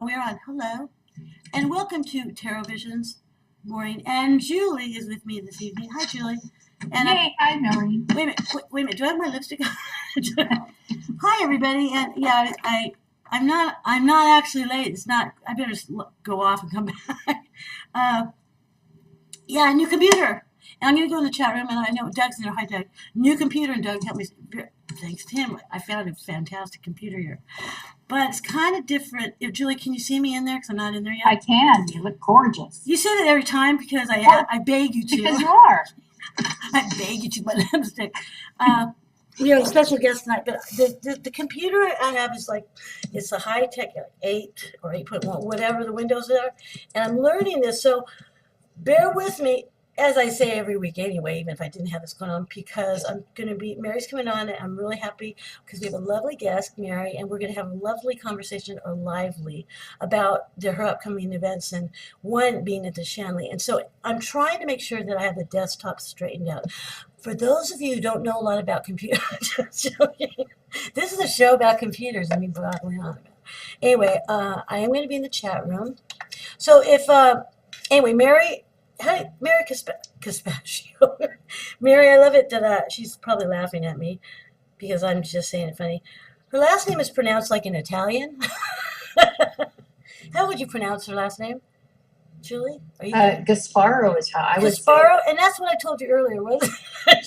We're on. Hello. And welcome to TarotVisions Maureen. And Julie is with me this evening. Hi, Julie. And hey, hi, Mary. Wait a minute. Do I have my lipstick on? Hi, everybody. And yeah, I'm not actually late. It's not. I better just go off and come back. Yeah, new computer. And I'm going to go in the chat room, and I know Doug's in there. Hi, Doug. New computer, and Doug helped me. Thanks to him, I found a fantastic computer here. But it's kind of different. Julie, can you see me in there? Because I'm not in there yet. I can. You look gorgeous. You say that every time because I beg you to. Because you are. I beg you to, my lipstick. We have a special guest tonight, but the computer I have is like, it's a high-tech 8 or 8.1, whatever the Windows are. And I'm learning this, so bear with me. As I say every week anyway, even if I didn't have this going on, because Mary's coming on, and I'm really happy because we have a lovely guest, Mary, and we're going to have a lovely conversation, or lively, about her upcoming events, and one being at the Shanley. And so I'm trying to make sure that I have the desktop straightened out. For those of you who don't know a lot about computers, this is a show about computers, and me babbling on about it. Anyway, I am going to be in the chat room. So anyway, Mary... Hi, Mary Gasparo. Mary, I love it that she's probably laughing at me because I'm just saying it funny. Her last name is pronounced like an Italian. How would you pronounce her last name, Julie? Are you Gasparo is how I would say. Gasparo, and that's what I told you earlier, wasn't it?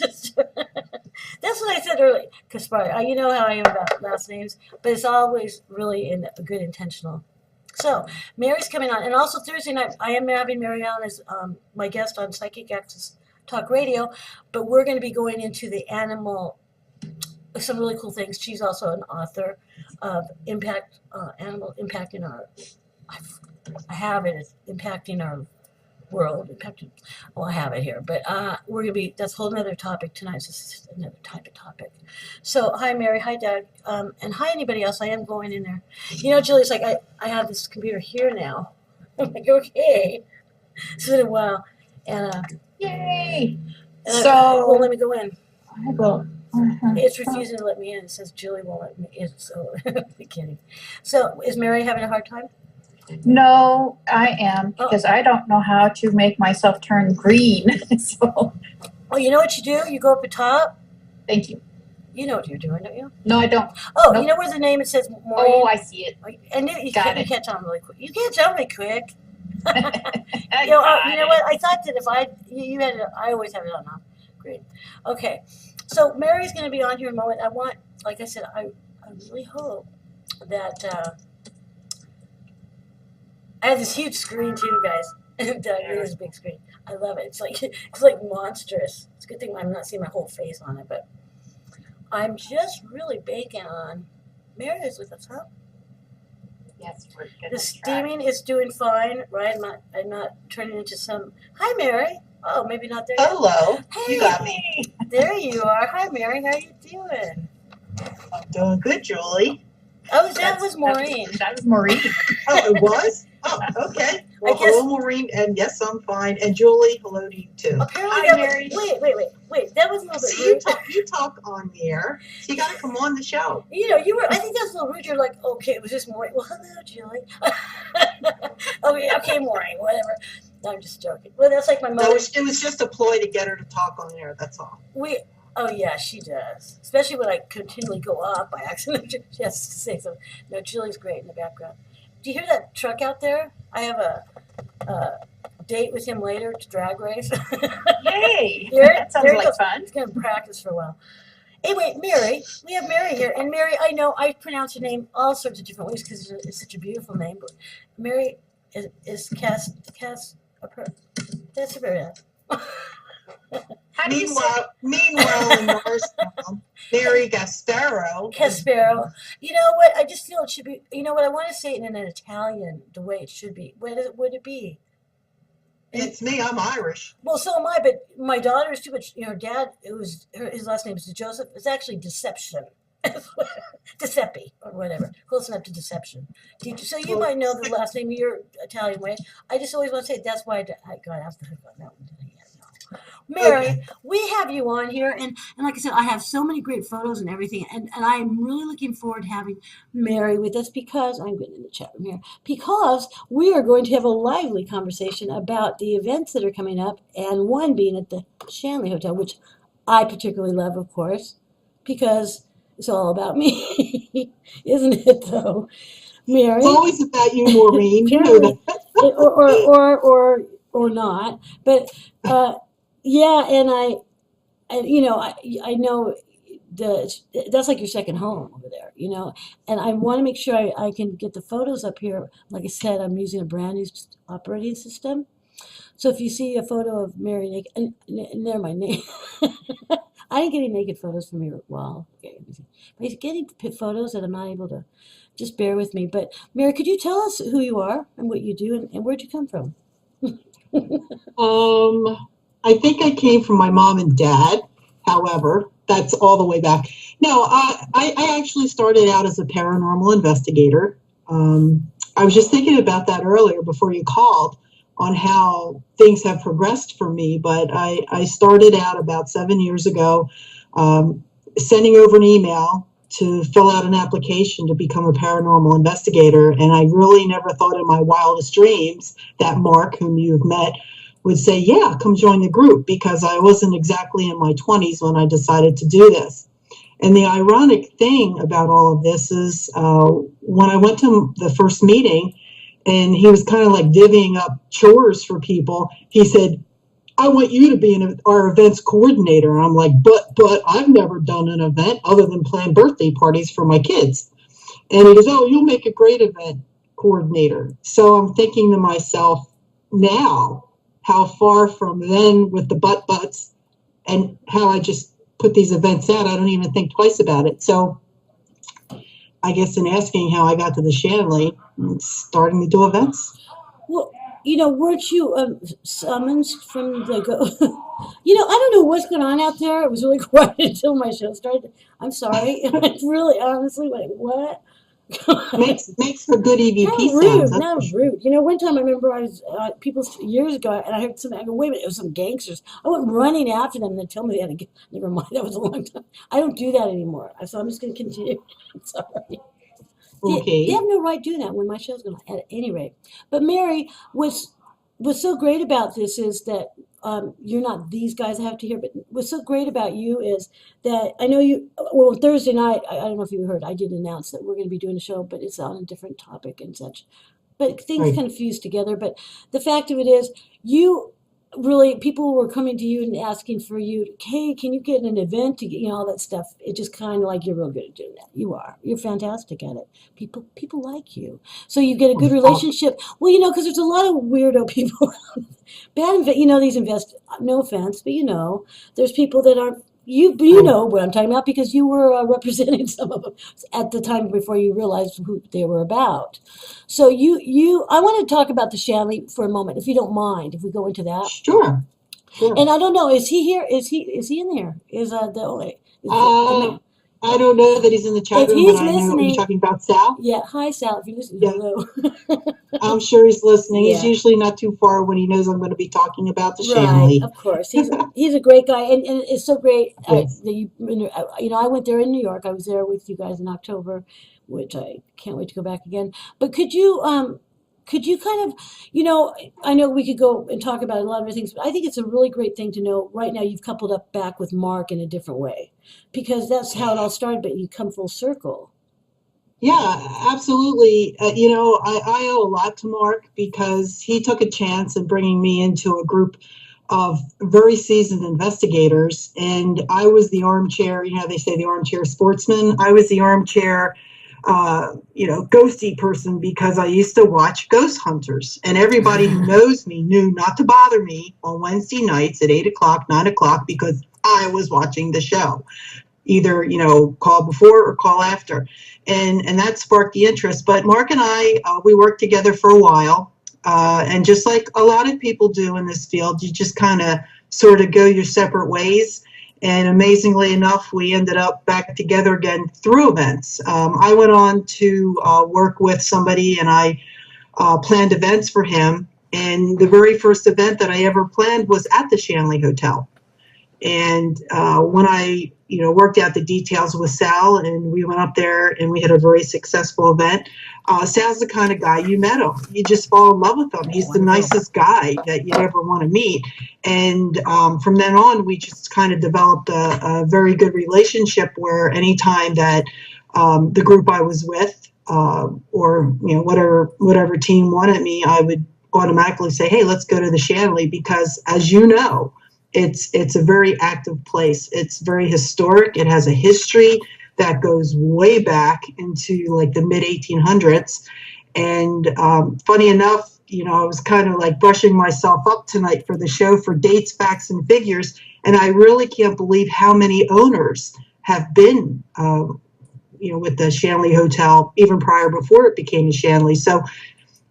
That's what I said earlier. Gasparo. You know how I am about last names, but it's always really in a good intentional. So, Mary's coming on. And also Thursday night, I am having Mary on as my guest on Psychic Access Talk Radio. But we're going to be going into the some really cool things. She's also an author of Animal Impacting Our... I have it as Impacting Our World. I have it here. But we're going to be... That's a whole other topic tonight. It's just another type of topic. So, hi, Mary. Hi, Doug. And hi, anybody else. I am going in there. You know, Julie, it's like I have this computer here now. I'm like, okay. It's been a while. And yay! Won't let me go in. I will. It's refusing to let me in. It says Julie won't let me in. So, I'm kidding. So, is Mary having a hard time? No, I am, because I don't know how to make myself turn green. So. Oh, you know what you do? You go up the top. Thank you. You know what you're doing, don't you? No, I don't. Oh, nope. You know where the name it says Maureen? Oh, I see it. I knew you catch on really quick. You catch on really quick. You know what? I thought that if you had it, I always have it on. Huh? Great. Okay. So Mary's going to be on here in a moment. Like I said, I really hope that I have this huge screen too, guys. It is a big screen. I love it. It's like monstrous. It's a good thing I'm not seeing my whole face on it, but I'm just really banking on Mary is with us, huh? Yes, we're good. The steaming is doing fine, right? I'm not turning into some. Hi, Mary. Oh, maybe not there. Hello. Hey, you got me. There you are. Hi, Mary. How you doing? I'm doing good, Julie. Oh, that was Maureen. That was Maureen. Oh, it was? Oh, okay. Well, hello, Maureen, and yes, I'm fine. And Julie, hello to you too. Apparently, hi, Mary. Wait. That was a little bit See, rude. you talk on the air, so you got to come on the show. You know, I think that's a little rude. You're like, okay, it was just Maureen. Well, hello, Julie. Okay, Maureen, whatever. No, I'm just joking. Well, that's like my mother. No, it was just a ploy to get her to talk on air, that's all. Oh, yeah, she does. Especially when I continually go off by accident. She has to say something. No, Julie's great in the background. Do you hear that truck out there? I have a date with him later to drag race. Yay! That sounds like fun. He's going to practice for a while. Anyway, Mary, we have Mary here. And Mary, I know I pronounce her name all sorts of different ways because it's such a beautiful name. But Mary is Cass. That's a very Meanwhile, in Morristown, Mary Gasparo. Gasparo. You know what? I just feel it should be. You know what? I want to say it in an Italian, the way it should be. What would it be? It's me. I'm Irish. Well, so am I. But my daughter is too. But her dad, his last name is Joseph. It's actually Deception. Giuseppe or whatever, close enough to Deception. So you might know the last name your Italian way. I just always want to say that's why I got after her on that one. Mary, Okay. we have you on here, and like I said, I have so many great photos and everything, and I'm really looking forward to having Mary with us because I'm getting in the chat room here, because we are going to have a lively conversation about the events that are coming up, and one being at the Shanley Hotel, which I particularly love, of course, because it's all about me, isn't it, though, It's Mary? always about you, Maureen. You know that. Apparently, or not, but yeah, and I know that's like your second home over there, and I want to make sure I can get the photos up here. Like I said, I'm using a brand new operating system, so if you see a photo of Mary naked, and they're my name. I ain't getting naked photos from your wall. Okay, but he's getting photos that I'm not able to. Just bear with me. But Mary, could you tell us who you are and what you do, and where'd you come from? I think I came from my mom and dad. However, that's all the way back. No, I actually started out as a paranormal investigator. I was just thinking about that earlier before you called on how things have progressed for me. But I started out about 7 years ago, sending over an email to fill out an application to become a paranormal investigator. And I really never thought in my wildest dreams that Mark, whom you've met, would say, yeah, come join the group, because I wasn't exactly in my 20s when I decided to do this. And the ironic thing about all of this is when I went to the first meeting and he was kind of like divvying up chores for people, he said, I want you to be our events coordinator. And I'm like, but I've never done an event other than plan birthday parties for my kids. And he goes, oh, you'll make a great event coordinator. So I'm thinking to myself now, how far from then with the butts and how I just put these events out. I don't even think twice about it. So I guess in asking how I got to the Shanley, I'm starting to do events. Well, weren't you summoned from the go? I don't know what's going on out there. It was really quiet until my show started. I'm sorry. It's really honestly like what? makes for good EVP How sounds. rude, not rude. One time I remember I was people years ago, and I heard something. I go, wait a minute, it was some gangsters. I went running after them, and they tell me they had to get. Never mind, that was a long time. I don't do that anymore, so I'm just going to continue. I'm sorry. Okay. They have no right doing that when my show's going to, at any rate. But Mary, what's so great about this is that you're not these guys I have to hear, but what's so great about you is that I know you, well, Thursday night, I don't know if you heard, I did announce that we're going to be doing a show, but it's on a different topic and such. But things Right. kind of fuse together. But the fact of it is, you really, people were coming to you and asking for you, hey, can you get an event to get, all that stuff. It just kind of like you're real good at doing that. You are. You're fantastic at it. People like you. So you get a good relationship. Well, because there's a lot of weirdo people. Bad, these no offense, but there's people that aren't, you know what I'm talking about because you were representing some of them at the time before you realized who they were about. So I want to talk about the Shanley for a moment, if you don't mind, if we go into that. Sure. And I don't know, is he here? Is he in there? I don't know that he's in the chat If room, he's but I know listening- you're talking about Sal. Yeah, hi Sal, if you're listening, Yeah. hello. I'm sure he's listening. Yeah. He's usually not too far when he knows I'm going to be talking about the Right, Shanley. of course. He's a great guy, and it's so great Yes. that I went there in New York. I was there with you guys in October, which I can't wait to go back again. But could you kind of, I know we could go and talk about a lot of things, but I think it's a really great thing to know right now you've coupled up back with Mark in a different way, because that's how it all started, but you come full circle. Yeah, absolutely. I owe a lot to Mark because he took a chance in bringing me into a group of very seasoned investigators. And I was the armchair, they say the armchair sportsman. I was the armchair, ghosty person because I used to watch Ghost Hunters. And everybody who knows me knew not to bother me on Wednesday nights at 8 o'clock, 9 o'clock, because I was watching the show. Either, call before or call after. And that sparked the interest. But Mark and I, we worked together for a while. And just like a lot of people do in this field, you just kind of sort of go your separate ways. And amazingly enough, we ended up back together again through events. I went on to work with somebody and I planned events for him. And the very first event that I ever planned was at the Shanley Hotel. And when I, worked out the details with Sal, and we went up there and we had a very successful event. Sal's the kind of guy, you met him, you just fall in love with him. He's the nicest guy that you'd ever want to meet. And from then on, we just kind of developed a very good relationship where anytime that the group I was with, or whatever team wanted me, I would automatically say, hey, let's go to the Shanley, because as you know, it's a very active place. It's very historic. It has a history that goes way back into like the mid 1800s. And funny enough, I was kind of like brushing myself up tonight for the show for dates, facts, and figures. And I really can't believe how many owners have been, with the Shanley Hotel, even prior, before it became a Shanley. So,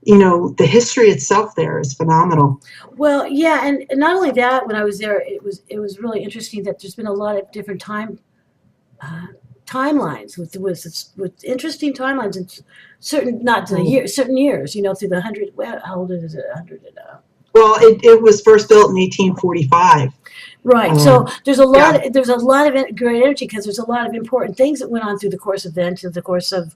the history itself there is phenomenal. Well, yeah, and not only that, when I was there, it was really interesting that there's been a lot of different timelines with interesting timelines and certain certain years, through the 100. Well, how old is it? 100. Well, it was first built in 1845. Right. So there's a lot. Yeah. There's a lot of great energy because there's a lot of important things that went on through the course of then, through the course of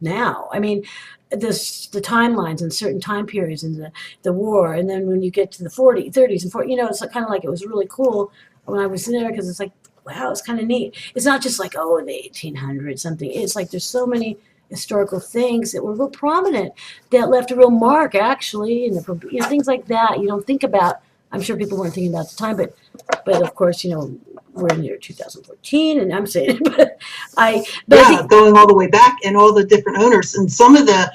now. I mean, the timelines and certain time periods and the war, and then when you get to the 40s, 30s, and 40s, it's kind of like it was really cool when I was there because it's like, wow, it's kind of neat. It's not just like, oh, the 1800s something. It's like there's so many historical things that were real prominent that left a real mark, actually, and things like that you don't think about. I'm sure people weren't thinking about at the time, but of course, we're in the year 2014, and I'm saying it, but I think, going all the way back and all the different owners, and some of the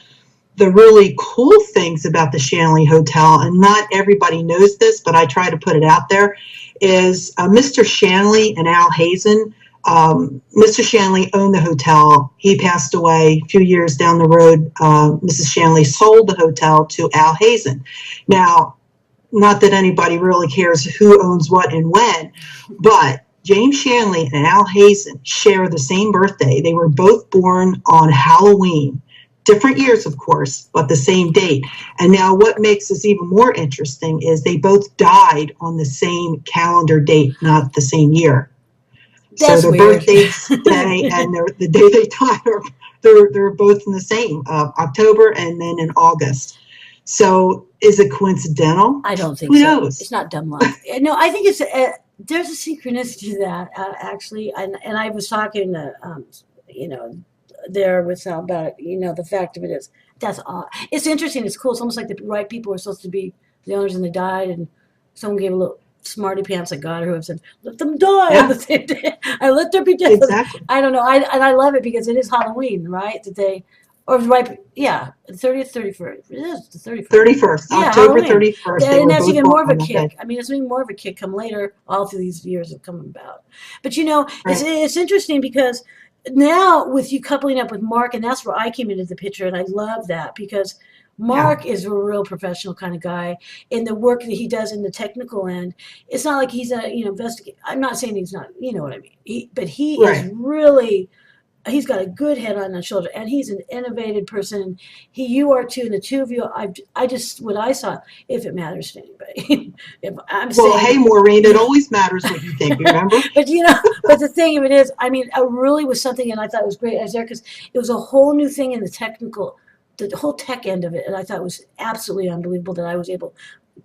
really cool things about the Shanley Hotel, and not everybody knows this, but I try to put it out there, is Mr. Shanley and Al Hazen. Mr. Shanley owned the hotel. He passed away a few years down the road. Mrs. Shanley sold the hotel to Al Hazen. Now, not that anybody really cares who owns what and when, but James Shanley and Al Hazen share the same birthday. They were both born on Halloween. Different years, of course, but the same date. And now what makes this even more interesting is they both died on the same calendar date, not the same year. That's so their weird. birthdays today and the day they died, they're both in the same, October and then in August. So is it coincidental? I don't think Who so. knows? It's not dumb luck. No, I think it's there's a synchronicity to that, actually. And I was talking to, there with Sal about it. The fact of it is, that's odd. It's interesting. It's cool. It's almost like the right people were supposed to be the owners and they died, and someone gave a little smarty pants like God who have said, let them die on the same day. I let there be death. Exactly. I don't know. I love it because it is Halloween, right? That they, or right, yeah, the 30th, 31st. It is the 31st. 31st, Yeah, October Halloween. 31st. And that's even more of a kick. kick. I mean, it's even more of a kick come later. All through these years have come about. But Right. it's interesting because now with you coupling up with Mark, and that's where I came into the picture, and I love that because Mark is a real professional kind of guy in the work that he does in the technical end. It's not like he's a investigator. I'm not saying he's not. You know what I mean? But he is really. He's got a good head on his shoulder, and he's an innovative person. You are too, and the two of you. I just what I saw. If it matters to anybody, if I'm saying, hey, Maureen, it always matters what you think. Remember? but but the thing of it is, I mean, it really was something, and I thought it was great. I was there because it was a whole new thing in the whole tech end of it, and I thought it was absolutely unbelievable that I was able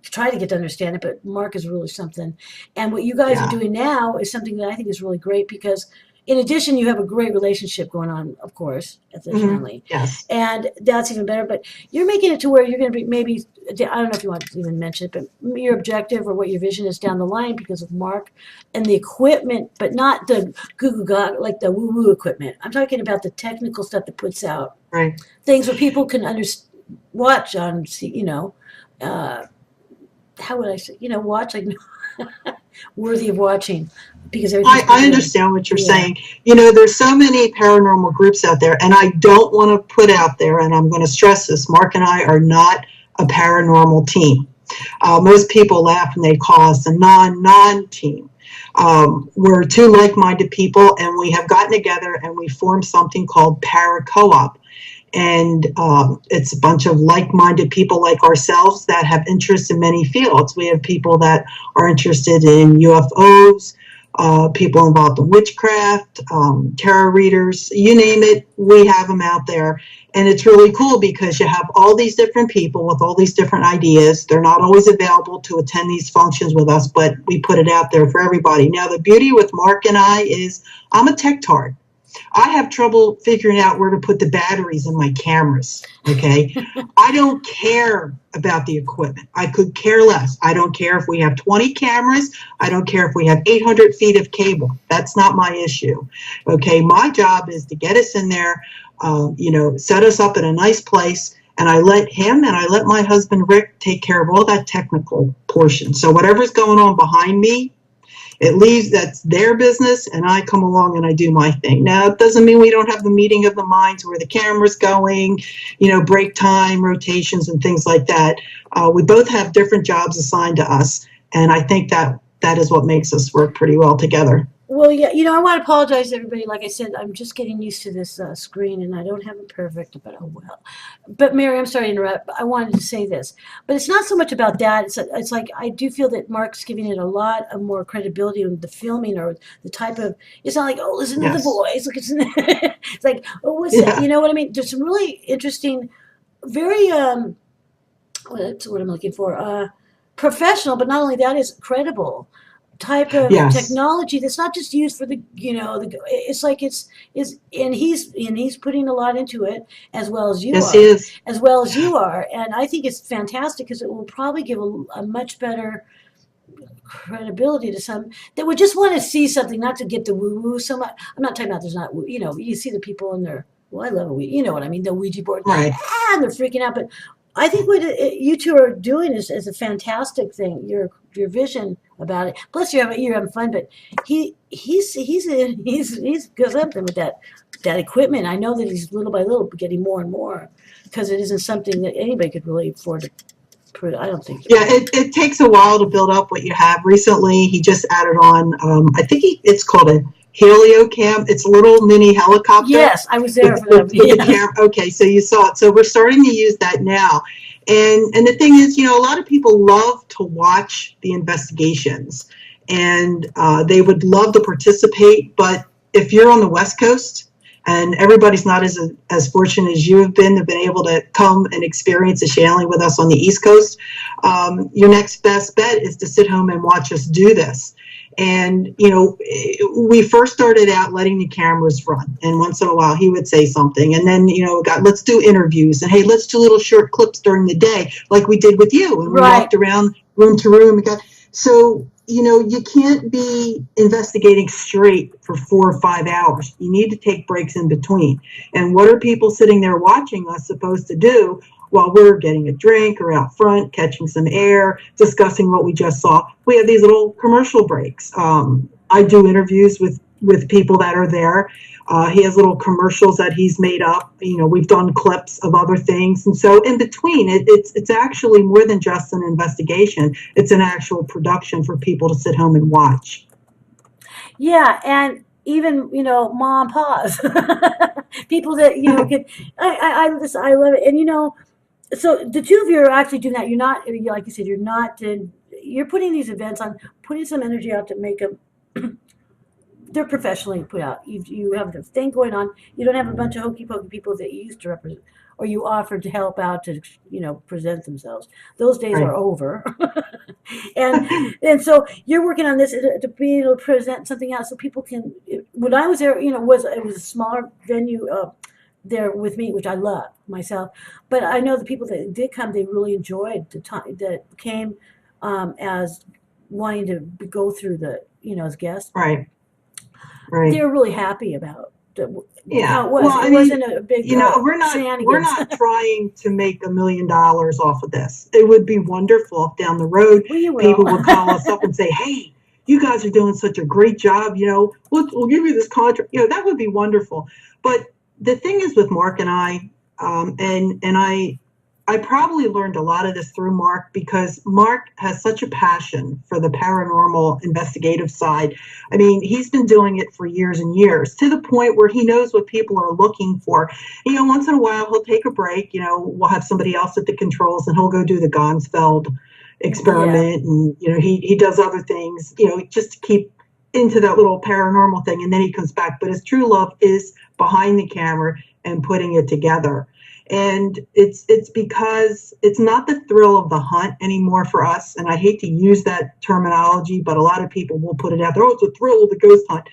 to try to get to understand it. But Mark is really something, and what you guys are doing now is something that I think is really great because. In addition, you have a great relationship going on, of course, at the Shanley. Yes. And that's even better. But you're making it to where you're going to be maybe, I don't know if you want to even mention it, but your objective or what your vision is down the line because of Mark and the equipment, but not the goo-goo gaga, like the woo-woo equipment. I'm talking about the technical stuff that puts out things where people can watch on, how would I say, watch like worthy of watching. Because I understand what you're saying. There's so many paranormal groups out there, and I don't want to put out there, and I'm going to stress this, Mark and I are not a paranormal team. Most people laugh and they call us a non-team. We're two like-minded people, and we have gotten together and we formed something called Para Co-op. And it's a bunch of like-minded people like ourselves that have interest in many fields. We have people that are interested in UFOs, people involved in witchcraft, tarot readers, you name it, we have them out there. And it's really cool because you have all these different people with all these different ideas. They're not always available to attend these functions with us, but we put it out there for everybody. Now, the beauty with Mark and I is I'm a tech tard. I have trouble figuring out where to put the batteries in my cameras, okay? I don't care about the equipment. I could care less. I don't care if we have 20 cameras. I don't care if we have 800 feet of cable. That's not my issue, okay? My job is to get us in there, set us up in a nice place, and I let him and I let my husband, Rick, take care of all that technical portion. So whatever's going on behind me, it leaves, that's their business, and I come along and I do my thing. Now, it doesn't mean we don't have the meeting of the minds where the camera's going, break time, rotations, and things like that. We both have different jobs assigned to us, and I think that is what makes us work pretty well together. Well, yeah, I want to apologize to everybody. Like I said, I'm just getting used to this screen, and I don't have it perfect, but oh well. But Mary, I'm sorry to interrupt. I wanted to say this, but it's not so much about that. It's like I do feel that Mark's giving it a lot of more credibility in the filming or the type of. It's not like, oh, listen to the voice. Look, it's like, oh, what's that? You know what I mean? There's some really interesting, very what's what I'm looking for. Professional, but not only that, is credible type of technology that's not just used for it's like it's and he's putting a lot into it as well as you are, and I think it's fantastic because it will probably give a much better credibility to some that would just want to see something, not to get the woo woo so much. I'm not talking about there's not you see the people in there. Well, I love you know what I mean, the Ouija board, right? And they're freaking out, but I think what you two are doing is a fantastic thing. Your vision about it. Plus, you're having fun. But he's got something with that equipment. I know that he's little by little getting more and more because it isn't something that anybody could really afford to put. I don't think. Yeah, it takes a while to build up what you have. Recently, he just added on. I think it's called a Heliocam. It's a little mini helicopter. Yes, I was there for that. The camera. Okay, so you saw it. So we're starting to use that now. And the thing is, a lot of people love to watch the investigations, and they would love to participate. But if you're on the West Coast, and everybody's not as fortunate as you have been able to come and experience a Shanley with us on the East Coast, your next best bet is to sit home and watch us do this. And, we first started out letting the cameras run. And once in a while, he would say something. And then, let's do interviews. And, hey, let's do little short clips during the day, like we did with you. And we walked around room to room. So, you can't be investigating straight for 4 or 5 hours. You need to take breaks in between. And what are people sitting there watching us supposed to do while we're getting a drink or out front, catching some air, discussing what we just saw? We have these little commercial breaks. I do interviews with people that are there. He has little commercials that he's made up. We've done clips of other things. And so in between, it's actually more than just an investigation. It's an actual production for people to sit home and watch. Yeah, and even, mom and pa's. People that, I love it. And, so the two of you are actually doing that. You're not, like you said, you're putting these events on, putting some energy out to make them, they're professionally put out. You have the thing going on. You don't have a bunch of hokey pokey people that you used to represent, or you offered to help out to, present themselves. Those days are over. and so you're working on this to be able to present something out so people can, when I was there, it was a smaller venue, there with me, which I love myself, but I know the people that did come, they really enjoyed the time that came as wanting to go through the, as guests. Right. They're really happy about how it was. Well, it wasn't a big, we're not trying to make $1 million off of this. It would be wonderful if down the road people would call us up and say, "Hey, you guys are doing such a great job. We'll give you this contract." That would be wonderful. But the thing is with Mark and I, and I I probably learned a lot of this through Mark because Mark has such a passion for the paranormal investigative side. I mean, he's been doing it for years and years to the point where he knows what people are looking for. Once in a while, he'll take a break. We'll have somebody else at the controls and he'll go do the Gonsfeld experiment. Yeah. And, he does other things, just to keep into that little paranormal thing. And then he comes back. But his true love is behind the camera and putting it together. And it's because it's not the thrill of the hunt anymore for us. And I hate to use that terminology, but a lot of people will put it out there. Oh, it's a thrill of the ghost hunt.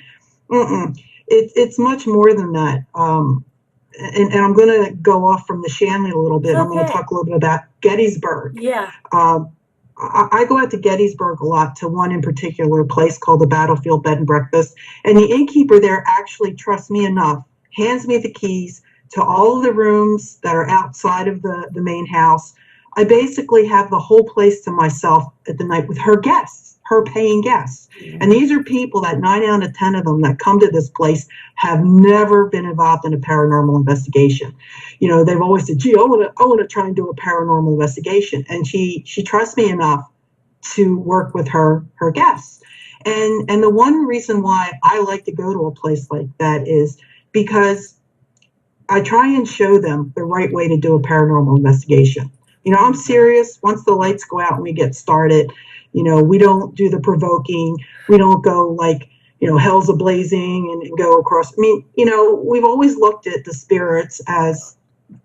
It's much more than that. And I'm going to go off from the Shanley a little bit. Okay. I'm going to talk a little bit about Gettysburg. Yeah. I go out to Gettysburg a lot, to one in particular place called the Battlefield Bed and Breakfast. And the innkeeper there actually trusts me enough, hands me the keys to all of the rooms that are outside of the main house. I basically have the whole place to myself at the night with her guests, her paying guests. Mm-hmm. And these are people that 9 out of 10 of them that come to this place have never been involved in a paranormal investigation. They've always said, gee, I want to try and do a paranormal investigation. And she trusts me enough to work with her guests. And the one reason why I like to go to a place like that is because I try and show them the right way to do a paranormal investigation. I'm serious. Once the lights go out and we get started, we don't do the provoking. We don't go like, hell's a-blazing and go across. I mean, we've always looked at the spirits as,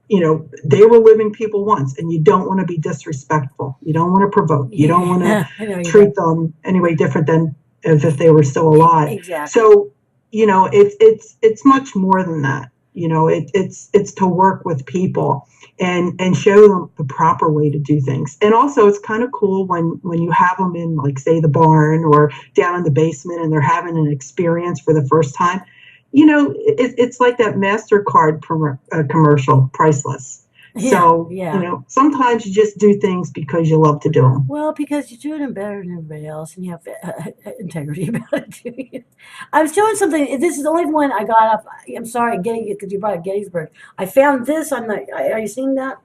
they were living people once, and you don't want to be disrespectful. You don't want to provoke. You don't want to treat them any way different than as if they were still alive. Exactly. So, it's much more than that. It's to work with people and show them the proper way to do things. And also it's kind of cool when you have them in, like, say, the barn or down in the basement and they're having an experience for the first time. It's like that MasterCard commercial, priceless. Yeah, so, yeah. Sometimes you just do things because you love to do them. Well, because you're doing them better than everybody else and you have integrity about it too. I was showing something. This is the only one I got up. I'm sorry, because you brought up Gettysburg. I found this on the, are you seeing that?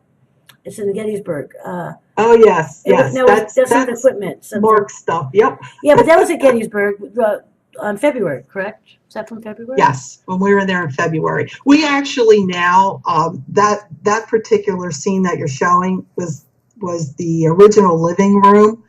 It's in Gettysburg. Oh, yes. That's some equipment. Mark stuff. Yep. Yeah, but that was at Gettysburg on February, correct? Is that from February? Yes, when we were there in February. We actually now, that particular scene that you're showing was the original living room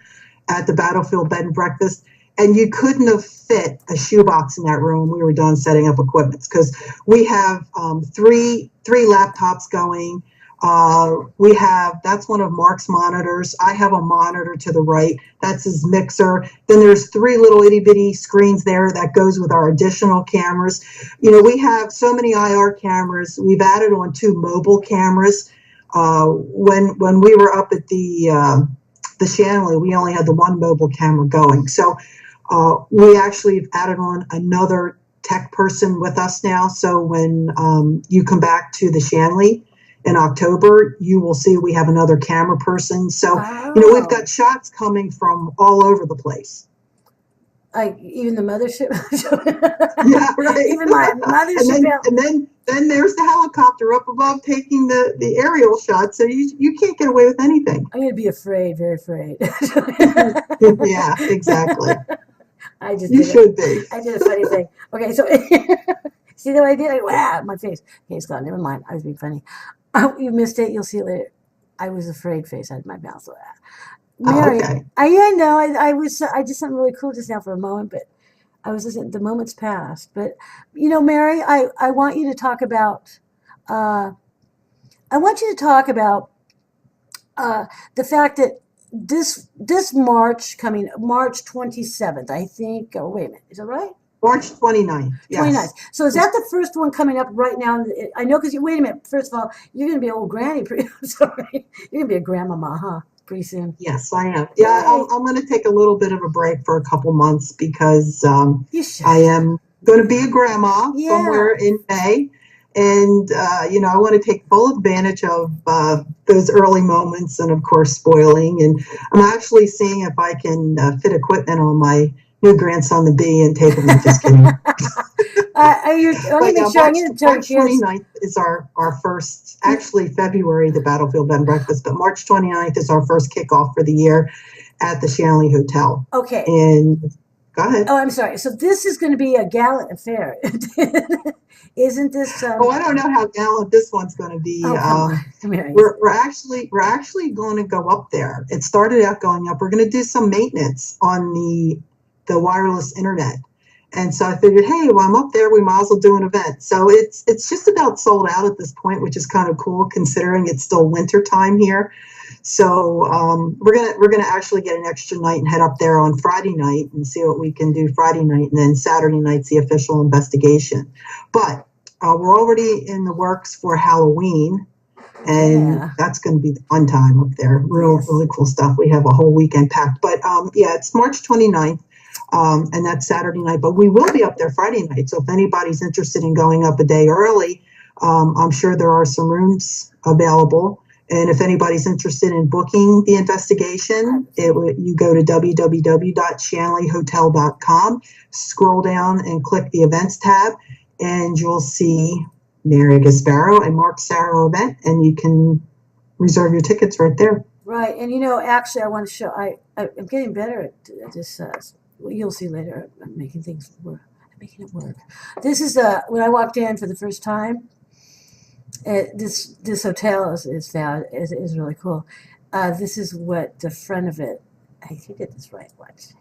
at the Battlefield Bed and Breakfast. And you couldn't have fit a shoebox in that room. We were done setting up equipment because we have three laptops going. That's one of Mark's monitors. I have a monitor to the right. That's his mixer. Then there's 3 little itty bitty screens there that goes with our additional cameras. We have so many IR cameras. We've added on 2 mobile cameras. When we were up at the Shanley, we only had the 1 mobile camera going. So we actually have added on another tech person with us now. So when you come back to the Shanley in October, you will see we have another camera person. So, we've got shots coming from all over the place. Even the mothership. Yeah, right. Even my mothership. And then there's the helicopter up above taking the aerial shot. So you can't get away with anything. I'm going to be afraid, very afraid. Yeah, exactly. You should be. I did a funny thing. Okay, so see what I did? My face. Okay, it's gone. Never mind. I was being funny. You missed it. You'll see it later. I was afraid face. I had my mouth. Mary, okay. I know. I did something really cool just now for a moment, but I was listening. The moment's passed. But Mary, I want you to talk about. I want you to talk about the fact that this March 27th, I think. Oh, wait a minute. Is that right? March 29th. Yes. 29th. So is that the first one coming up right now? I know, because wait a minute. First of all, you're going to be an old granny. Sorry, you're going to be a grandmama, huh? Pretty soon. Yes, I am. Yeah, I'm going to take a little bit of a break for a couple months because I am going to be a grandma somewhere in May. And, I want to take full advantage of those early moments and, of course, spoiling. And I'm actually seeing if I can fit equipment on my new grandson, the bee, and take him. Just kidding. let me But yeah, make sure. I'm going to tell you, March kids. 29th is our first, actually February, the Battlefield Bed and Breakfast, but March 29th is our first kickoff for the year at the Shanley Hotel. Okay. And go ahead. Oh, I'm sorry. So this is going to be a gallant affair, isn't this? Oh, I don't know how gallant this one's going to be. Oh, come on. Mary. We're actually going to go up there. It started out going up. We're going to do some maintenance on the wireless internet. And so I figured, hey, well, I'm up there. We might as well do an event. So it's just about sold out at this point, which is kind of cool considering it's still winter time here. So we're gonna actually get an extra night and head up there on Friday night and see what we can do Friday night, and then Saturday night's the official investigation. But we're already in the works for Halloween, and that's going to be the fun time up there. Really cool stuff. We have a whole weekend packed. But yeah, it's March 29th. And that's Saturday night, but we will be up there Friday night. So if anybody's interested in going up a day early, I'm sure there are some rooms available. And if anybody's interested in booking the investigation, you go to www.shanleyhotel.com, scroll down and click the events tab, and you'll see Mary Gasparo and Mark Sarro event, and you can reserve your tickets right there. Right. And, actually, I want to show, I'm getting better at this. You'll see later. I'm making things work. I'm making it work. This is when I walked in for the first time. This hotel is really cool. This is what the front of it. I think it is right. Watch,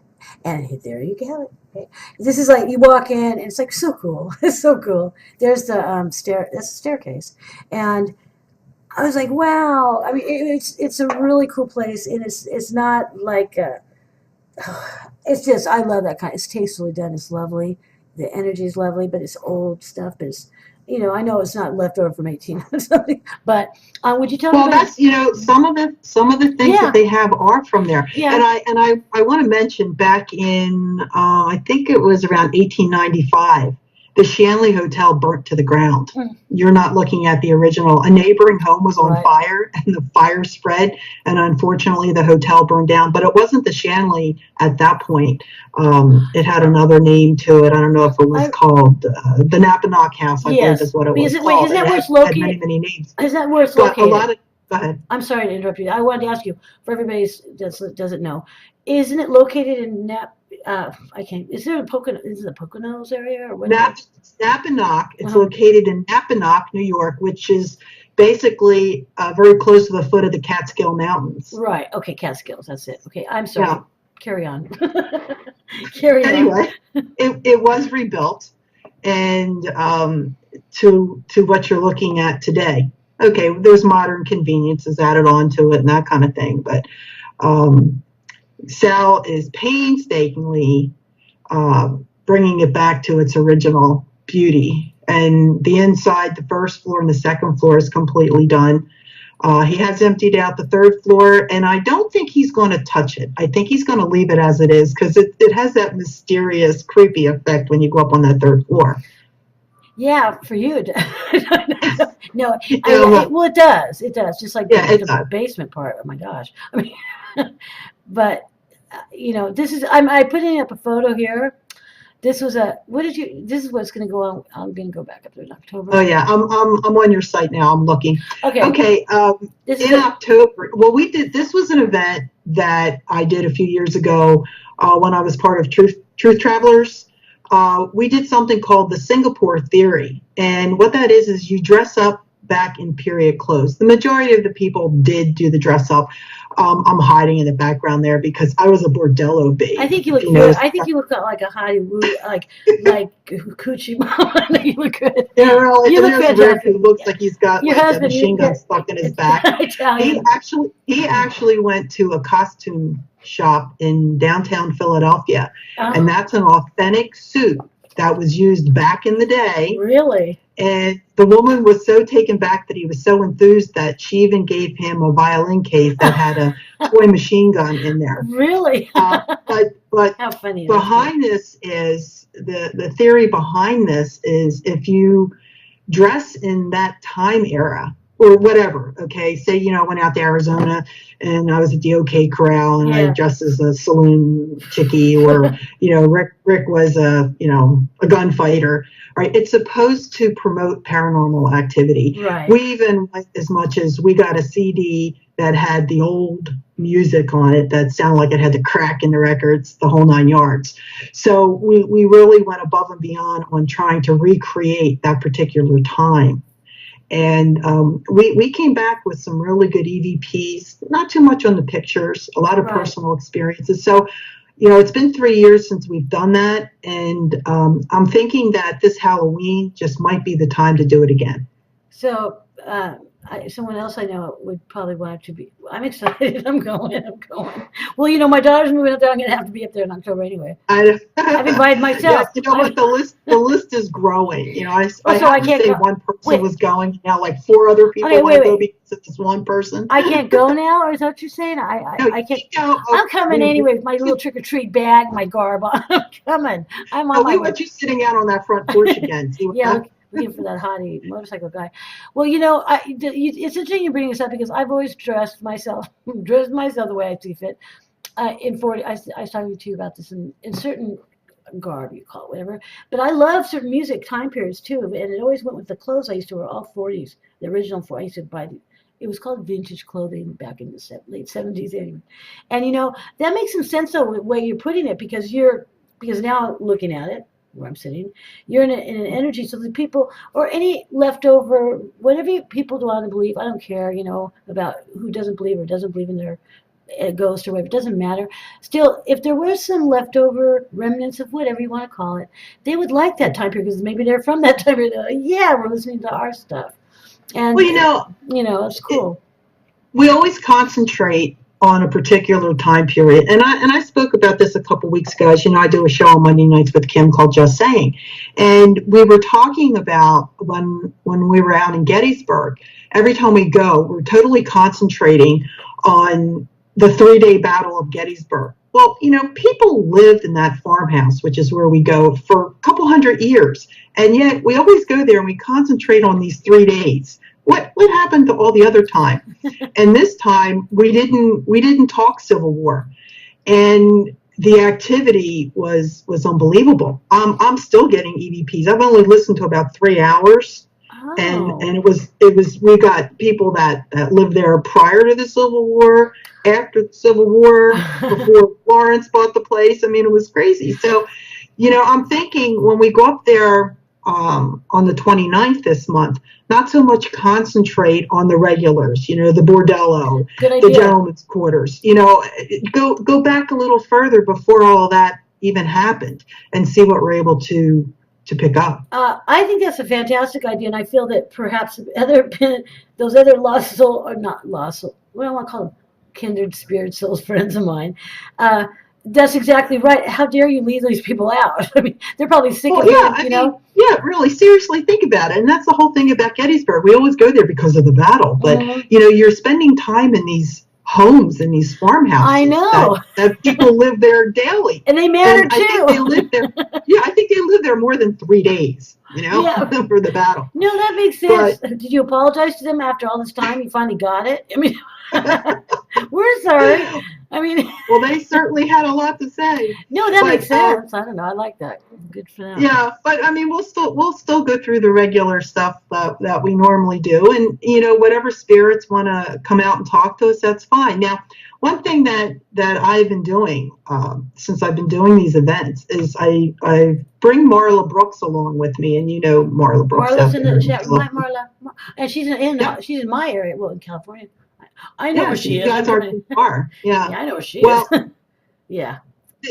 and there you go. Okay. This is like you walk in, and it's like so cool. It's so cool. There's the That's the staircase, and I was like, wow. I mean, it's a really cool place, and it's not like it's just, I love that kind. It's tastefully done. It's lovely. The energy is lovely, but it's old stuff. But it's, I know it's not left over from 1800 but would you tell me? Well, that's, some of the things that they have are from there. Yeah. And I want to mention back in, I think it was around 1895, the Shanley Hotel burnt to the ground. You're not looking at the original. A neighboring home was on fire, and the fire spread, and unfortunately the hotel burned down. But it wasn't the Shanley at that point. It had another name to it. I don't know if it was called the Napanock House, I believe is what it was called. Is that where it's located? located? Had many names. Is that where it's located? Go ahead. I'm sorry to interrupt you. I wanted to ask you, for everybody that doesn't know, isn't it located in I can't. Is it the Poconos area or what? Napanock. It's located in Napanock, New York, which is basically very close to the foot of the Catskill Mountains. Right. Okay, Catskills. That's it. Okay, I'm sorry. Yeah. Carry on. Carry on. Anyway, it was rebuilt, and to what you're looking at today. Okay, there's modern conveniences added on to it and that kind of thing, but Sal is painstakingly bringing it back to its original beauty. And the inside, the first floor and the second floor is completely done. He has emptied out the third floor, and I don't think he's going to touch it. I think he's going to leave it as it is because it has that mysterious, creepy effect when you go up on that third floor. Yeah, for you. No, well, it does. It does. Just like the basement part. Oh my gosh. I mean, but this is. I'm putting up a photo here. This was this is what's going to go on. I'm going to go back up there in October. Oh yeah, I'm on your site now. I'm looking. Okay. In October, well, this was an event that I did a few years ago when I was part of Truth Travelers. We did something called the Singapore Theory. And what that is you dress up back in period clothes. The majority of the people did do the dress up. I'm hiding in the background there because I was a bordello babe. I think you look good. I think you look like a Hollywood, like Coochie Mama. You look good. Yeah, really. You look fantastic. Who looks like he's got a machine gun stuck in his back. He actually went to a costume shop in downtown Philadelphia, and that's an authentic suit that was used back in the day. Really? And the woman was so taken back that he was so enthused that she even gave him a violin case that had a toy machine gun in there. Really? But how funny behind this is the theory behind this is if you dress in that time era or whatever. Okay, say I went out to Arizona and I was at the OK Corral and I dressed as a saloon chickie, or Rick was a a gunfighter. Right? It's supposed to promote paranormal activity. Right. We even went as much as we got a CD that had the old music on it that sounded like it had the crack in the records, the whole 9 yards. So we really went above and beyond on trying to recreate that particular time. And we came back with some really good EVPs, not too much on the pictures, a lot of personal experiences. So, it's been 3 years since we've done that. And I'm thinking that this Halloween just might be the time to do it again. So, someone else I know would probably want to be. I'm excited. I'm going. Well, my daughter's moving up there. I'm going to have to be up there in October anyway. I've invited myself. Yeah, what? The list is growing. I can't say go. One person was going. Now, like 4 other people want to go because it's one person. I can't go now, or is that what you're saying? I can't. I'm coming anyway with my little trick or treat bag, my garb on. I'm coming. I'm on my way. We want you sitting out on that front porch again. Looking for that hottie motorcycle guy. Well, it's interesting you bring this up because I've always dressed myself the way I see fit. In 40, I was talking to you about this in certain garb, you call it whatever. But I love certain music time periods too, and it always went with the clothes I used to wear, all 40s, the original 40s. I used to buy. It was called vintage clothing back in the late 70s anyway. And that makes some sense though, the way you're putting it, because now looking at it, where I'm sitting, you're in an energy. So the people, or any leftover, whatever people want to believe, I don't care, about who doesn't believe or doesn't believe in their ghost or whatever, it doesn't matter. Still, if there was some leftover remnants of whatever you want to call it, they would like that time period because maybe they're from that time period. Yeah, we're listening to our stuff. And, it's cool. We always concentrate on a particular time period. And I spoke about this a couple weeks ago. As I do a show on Monday nights with Kim called Just Saying. And we were talking about when we were out in Gettysburg, every time we go, we're totally concentrating on the 3-day Battle of Gettysburg. Well, people lived in that farmhouse, which is where we go, for a couple hundred years. And yet we always go there and we concentrate on these 3 days. What happened to all the other time? And this time we didn't talk Civil War, and the activity was unbelievable. I'm still getting EVPs. I've only listened to about 3 hours, and it was we got people that lived there prior to the Civil War, after the Civil War, before Lawrence bought the place. I mean, it was crazy. So, I'm thinking when we go up there on the 29th this month, not so much concentrate on the regulars, the bordello, the gentleman's quarters, go back a little further before all that even happened and see what we're able to pick up. I think that's a fantastic idea, and I feel that perhaps those other lost soul, or not lost soul, what do I want to call them? Kindred spirit souls, friends of mine. That's exactly right. How dare you leave these people out? I mean, they're probably sick of it, Yeah, really, seriously, think about it. And that's the whole thing about Gettysburg. We always go there because of the battle. But, you're spending time in these homes, in these farmhouses. I know. That people live there daily. And they matter, too. I think they live there. Yeah, I think they live there more than 3 days, for the battle. No, that makes sense. But, did you apologize to them after all this time? You finally got it? I mean, we're sorry. I mean, well, they certainly had a lot to say. No, that makes sense. I don't know. I like that. Good for them. Yeah, but I mean, we'll still go through the regular stuff that we normally do, and whatever spirits want to come out and talk to us, that's fine. Now, one thing that I've been doing since I've been doing these events is I bring Marla Brooks along with me, and Marla Brooks. Marla's in the chat. Right, Marla, and she's she's in my area. Well, in California. I know where she is. You guys are too far. Yeah. Yeah, I know where she is. Yeah.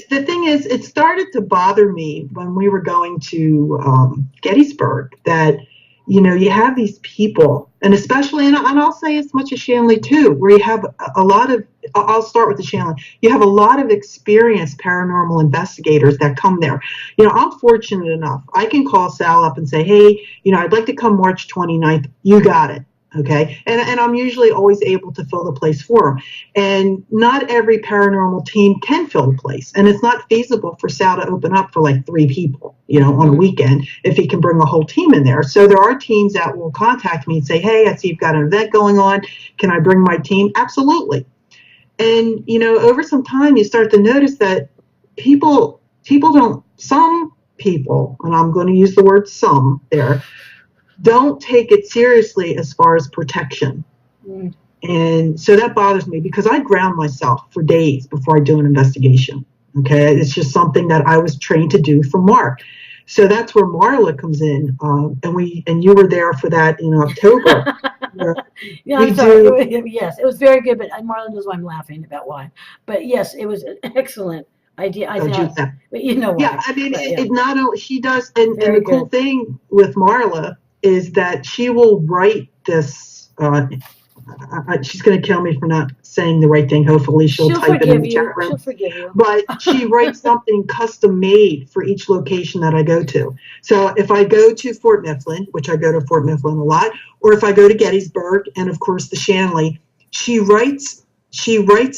The thing is, it started to bother me when we were going to Gettysburg that, you have these people, and especially, and I'll say as much as Shanley too, where you have a lot of, I'll start with the Shanley, you have a lot of experienced paranormal investigators that come there. I'm fortunate enough, I can call Sal up and say, hey, I'd like to come March 29th. You got it. Okay. And I'm usually always able to fill the place for them. And not every paranormal team can fill the place. And it's not feasible for Sal to open up for like 3 people, on a weekend if he can bring a whole team in there. So there are teams that will contact me and say, hey, I see you've got an event going on. Can I bring my team? Absolutely. And, over some time, you start to notice that some people, and I'm going to use the word some there, don't take it seriously as far as protection. And so that bothers me because I ground myself for days before I do an investigation. Okay. It's just something that I was trained to do for Mark. So that's where Marla comes in. And you were there for that in October. Yeah, I'm sorry. Yes, it was very good, but Marla knows why I'm laughing about why. But yes, it was an excellent idea. I thought, but you know why. Yeah, I mean, it not only she does, and the cool thing with Marla is that she will write this. She's going to kill me for not saying the right thing. Hopefully, she'll type it in the chat room. She'll forgive you. But she writes something custom made for each location that I go to. So if I go to Fort Mifflin, which I go to Fort Mifflin a lot, or if I go to Gettysburg and of course the Shanley, she writes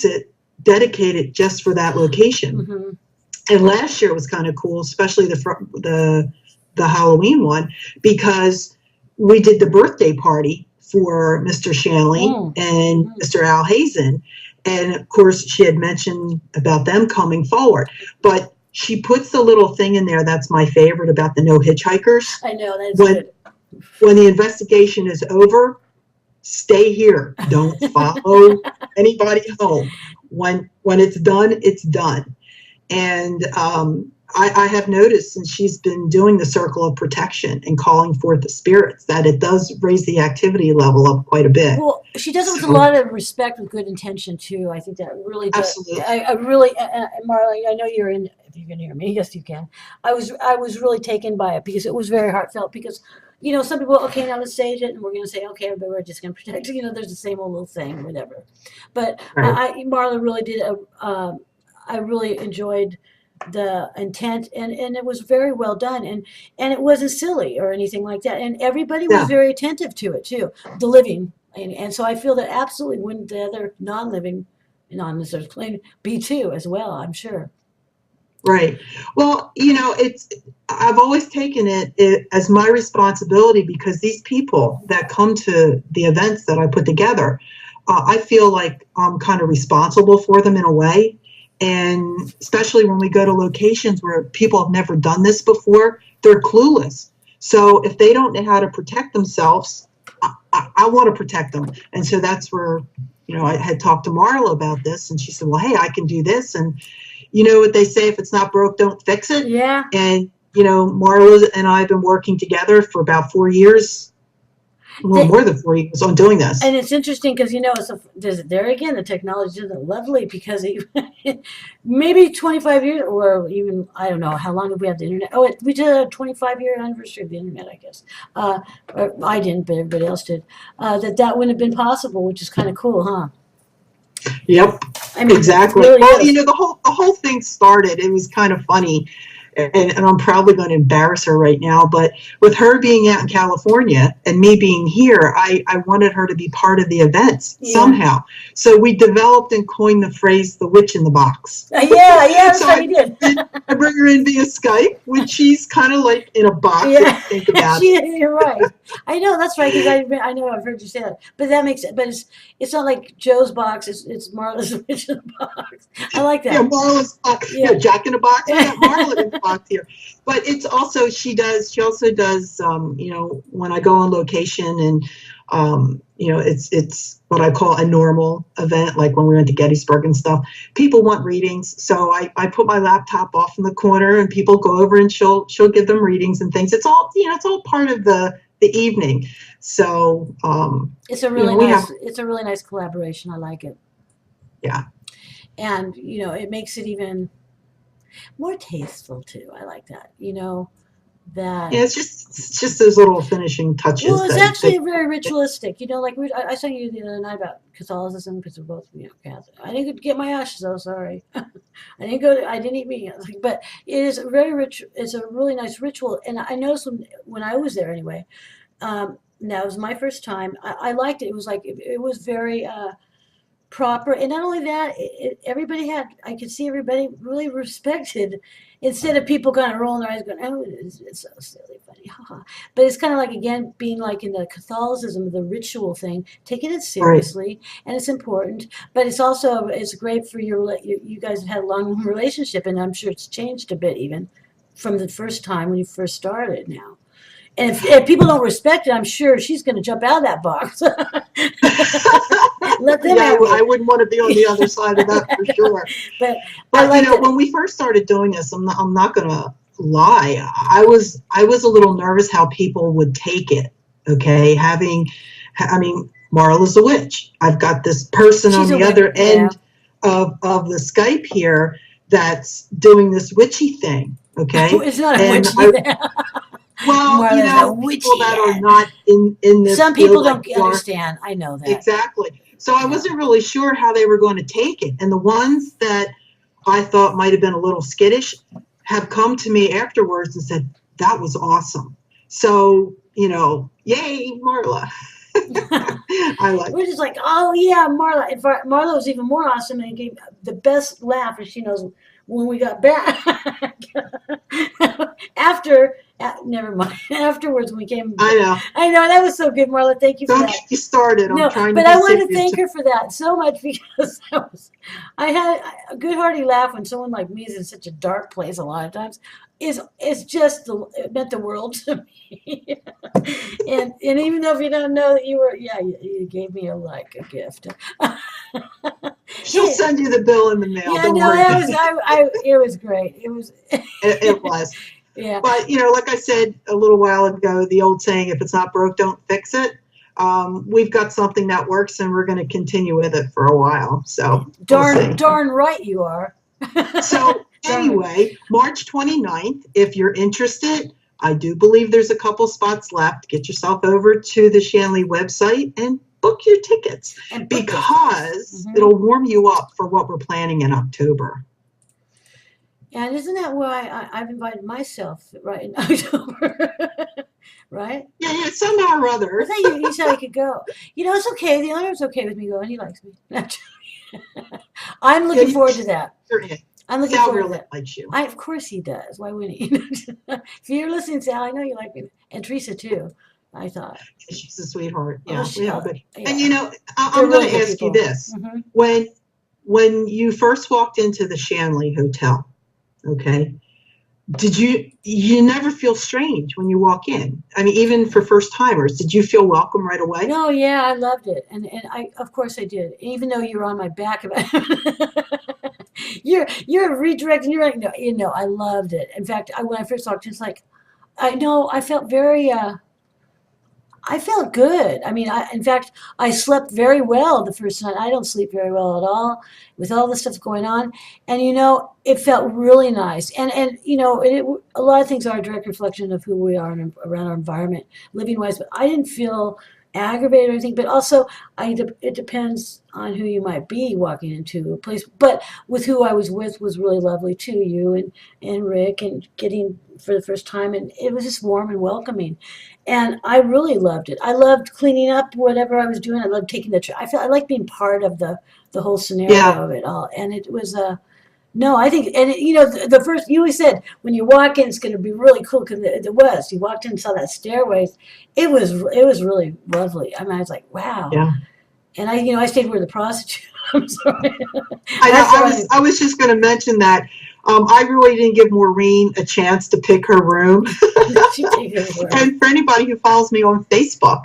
it dedicated just for that location. Mm-hmm. And last year was kind of cool, especially the Halloween one, because we did the birthday party for Mr. Shanley and Mr. Al Hazen. And of course, she had mentioned about them coming forward. But she puts the little thing in there that's my favorite about the no hitchhikers. I know, that's good. When the investigation is over, stay here. Don't follow anybody home. When it's done, it's done. And I have noticed since she's been doing the circle of protection and calling forth the spirits that it does raise the activity level up quite a bit. Well, she does it with a lot of respect and good intention too. I think that really does. Absolutely. I really, Marla, I know you're in. If you can hear me, yes, you can. I was really taken by it because it was very heartfelt. Because some people, okay, now let's stage it, and we're going to say, okay, but we're just going to protect. There's the same old little thing, whatever. But right. Marla really did. I really enjoyed the intent, and it was very well done, and it wasn't silly or anything like that, and everybody was very attentive to it too, the living, and so I feel that absolutely wouldn't the other non-living on this earth plane be too as well, I'm sure. Right. Well, I've always taken it as my responsibility because these people that come to the events that I put together, I feel like I'm kind of responsible for them in a way. And especially when we go to locations where people have never done this before, they're clueless. So if they don't know how to protect themselves, I want to protect them. And so that's where, I had talked to Marla about this, and she said, well, hey, I can do this. And you know what they say, if it's not broke, don't fix it. Yeah. And, Marla and I have been working together for about 4 years. Well, more than 4 years on doing this. And it's interesting because, there again, the technology is lovely because maybe 25 years or even, I don't know, how long have we had the internet? Oh, we did a 25-year anniversary of the internet, I guess. Or I didn't, but everybody else did. That wouldn't have been possible, which is kind of cool, huh? Yep, exactly. Really well, the whole thing started, it was kind of funny. And I'm probably going to embarrass her right now, but with her being out in California and me being here, I wanted her to be part of the events somehow. So we developed and coined the phrase, the witch in the box. That's so what you did. I bring her in via Skype, which she's kind of like in a box. If you think about it. You're right. I know, that's right, because I know I've heard you say that. But that makes it, but it's not like Joe's box, it's Marla's witch in the box. I like that. Yeah, Marla's box. Yeah, Jack in the box. I got Marla in the box here. But it's also, she also does, when I go on location and, it's what I call a normal event, like when we went to Gettysburg and stuff. People want readings. So I put my laptop off in the corner and people go over and she'll give them readings and things. It's all, it's all part of the evening. So, it's a really nice collaboration. I like it. Yeah. And, it makes it even more tasteful too. I like that. That. Yeah, it's just those little finishing touches. Well, it's actually very ritualistic. Like I saw you the other night about Catholicism because we're both Catholic. I didn't get my ashes though. Sorry, I didn't eat meat. But it is very rich. It's a really nice ritual, and I noticed when I was there anyway. No, it was my first time. I liked it. It was like it was very proper, and not only that, everybody had. I could see everybody really respected, instead of people kind of rolling their eyes, going, "Oh, it's so silly, funny, haha." But it's kind of like again being like in the Catholicism, the ritual thing, taking it Right. seriously, and it's important. But it's great for you guys have had a long relationship, and I'm sure it's changed a bit even from the first time when you first started. Now. And if people don't respect it, I'm sure she's going to jump out of that box. Let them Yeah, have I it. wouldn't want to be on the other side of that for sure. But I But you like know, that. when we first started doing this, I'm not gonna lie. I was a little nervous how people would take it. Okay, I mean, Marla's a witch. I've got this person on She's a the witch. other Yeah. end of the Skype here that's doing this witchy thing. Okay, It's not a and witchy I, thing. well, you Marla's a know, people witchy. that are not in this Some people field like don't we are. understand. I know that. Exactly. So I Yeah. wasn't really sure how they were going to take it. And the ones that I thought might have been a little skittish have come to me afterwards and said, that was awesome. So, you know, yay, Marla. I like We're just like, oh yeah, Marla. In fact, Marla was even more awesome and gave the best laugh, as she knows, when we got back. Never mind. Afterwards, when we came. I know. I know that was so good, Marla. Thank you for Don't that. get you started. No, I'm trying to but be I want to serious. thank her for that so much, because I had a good hearty laugh when someone like me is in such a dark place a lot of times. It's just it meant the world to me. and even though if you don't know that you were, yeah, you gave me a gift. She'll send you the bill in the mail. Yeah, Don't no, worry that about was it. it was great. It was. It was. Yeah. But, you know, like I said a little while ago, the old saying, if it's not broke, don't fix it. We've got something that works, and we're going to continue with it for a while. So darn right you are. So anyway, March 29th, if you're interested, I do believe there's a couple spots left. Get yourself over to the Shanley website and book your tickets, because it'll warm you up for what we're planning in October. And isn't that why I've invited myself right in October? Right? Yeah, somehow or other. I thought you said I could go. You know, it's okay. The owner's okay with me going. He likes me. I'm looking forward to that. I'm looking forward to that. Likes you. Of course he does. Why wouldn't he? If you're listening, Sal, I know you like me. And Teresa, too, I thought. She's a sweetheart. Yeah, yeah. And, you know, I'm going to ask you this. When you first walked into the Shanley Hotel, okay, did you never feel strange when you walk in? I mean, even for first timers, did you feel welcome right away? No, yeah, I loved it, and of course I did. Even though you were on my back about you're redirecting. You're like, no, you know, I loved it. In fact, when I first walked in, it's like, I felt very. I felt good. I mean, in fact, I slept very well the first night. I don't sleep very well at all with all the stuff going on. And, you know, it felt really nice. And you know, a lot of things are a direct reflection of who we are around our environment, living-wise. But I didn't feel aggravated or anything. But also, it depends on who you might be walking into a place. But with who I was with was really lovely, too. You and Rick, and getting for the first time. And it was just warm and welcoming. And I really loved it. I loved cleaning up whatever I was doing. I loved taking I like being part of the whole scenario of it all. And it was no, I think, and you know, the first, you always said when you walk in, it's going to be really cool, because it was. You walked in and saw that stairways. It was really lovely. I mean, I was like, wow. Yeah. And I stayed with the prostitute. I'm sorry. I was just going to mention that. I really didn't give Maureen a chance to pick her room. And for anybody who follows me on Facebook,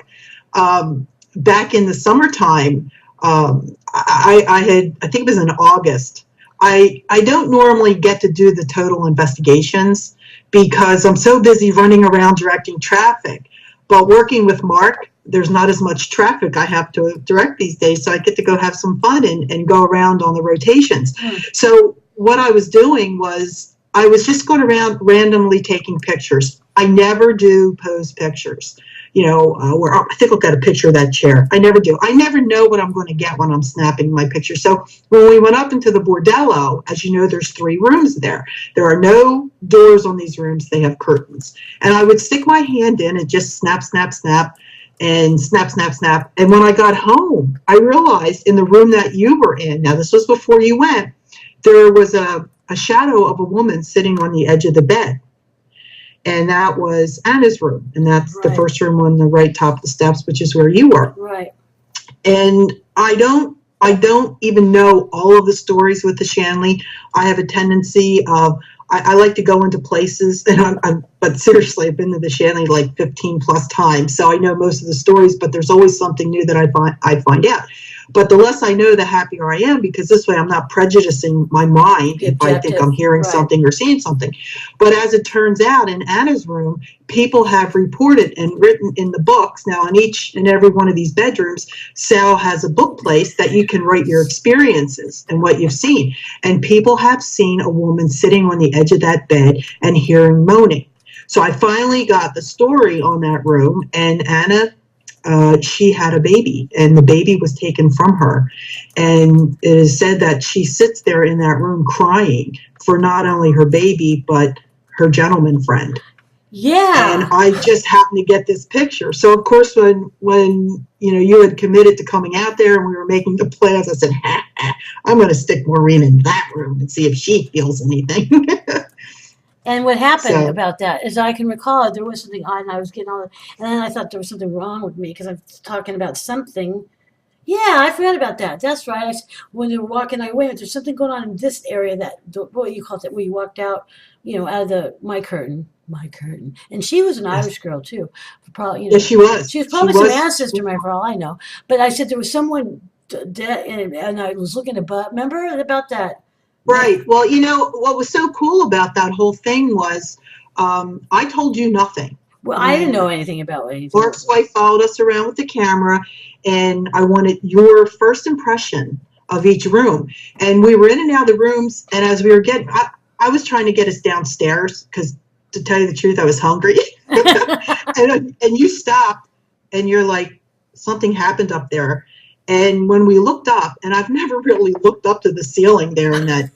back in the summertime, I think it was in August. I don't normally get to do the total investigations because I'm so busy running around directing traffic. But working with Mark, there's not as much traffic I have to direct these days, so I get to go have some fun and go around on the rotations. So what I was doing was I was just going around randomly taking pictures. I never do pose pictures. You know, I think I'll get a picture of that chair. I never do. I never know what I'm going to get when I'm snapping my picture. So when we went up into the bordello, as you know, there's 3 rooms there. There are no doors on these rooms. They have curtains. And I would stick my hand in and just snap, snap, snap. and snap, snap, snap. And when I got home, I realized in the room that you were in, now this was before you went, there was a shadow of a woman sitting on the edge of the bed. And that was Anna's room. And that's the first room on the right top of the steps, which is where you were. Right. And I don't even know all of the stories with the Shanley. I have a tendency of, I like to go into places, and but seriously, I've been to the Shanley like 15 plus times, so I know most of the stories, but there's always something new that I find out. But the less I know, the happier I am, because this way I'm not prejudicing my mind if I think I'm hearing something or seeing something. But as it turns out, in Anna's room, people have reported and written in the books. Now, in each and every one of these bedrooms, Sal has a book place that you can write your experiences and what you've seen. And people have seen a woman sitting on the edge of that bed and hearing moaning. So I finally got the story on that room, and Anna, she had a baby, and the baby was taken from her. And it is said that she sits there in that room crying for not only her baby, but her gentleman friend. Yeah. And I just happened to get this picture. So of course, when you had committed to coming out there and we were making the plans, I said, I'm going to stick Maureen in that room and see if she feels anything. And what happened about that is, I can recall there was something odd, and I was getting all, and then I thought there was something wrong with me because I'm talking about something. Yeah, I forgot about that. That's right. When they were walking, I went, there's something going on in this area, that, what you call it, where you walked out, out of my curtain. And she was an Irish girl too. Probably, yes, she was. She was probably some ancestor, for all I know. But I said there was someone dead, and I was looking about. Remember about that? Right. Well, what was so cool about that whole thing was, I told you nothing. Well, I didn't know anything about anything. Mark's wife followed us around with the camera, and I wanted your first impression of each room. And we were in and out of the rooms, and as we were getting, I was trying to get us downstairs because, to tell you the truth, I was hungry. and you stopped, and you're like, something happened up there. And when we looked up, and I've never really looked up to the ceiling there in that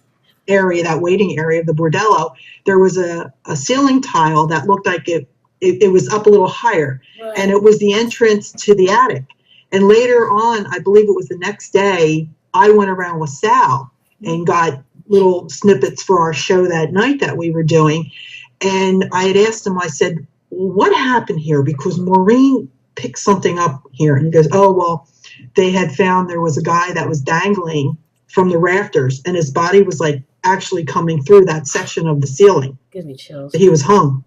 area, that waiting area of the bordello, there was a ceiling tile that looked like it was up a little higher. Right. And it was the entrance to the attic. And later on, I believe it was the next day, I went around with Sal and got little snippets for our show that night that we were doing. And I had asked him, I said, what happened here? Because Maureen picked something up here. And he goes, oh, well, they had found there was a guy that was dangling from the rafters, and his body was like actually coming through that section of the ceiling. Gives me chills. He was hung.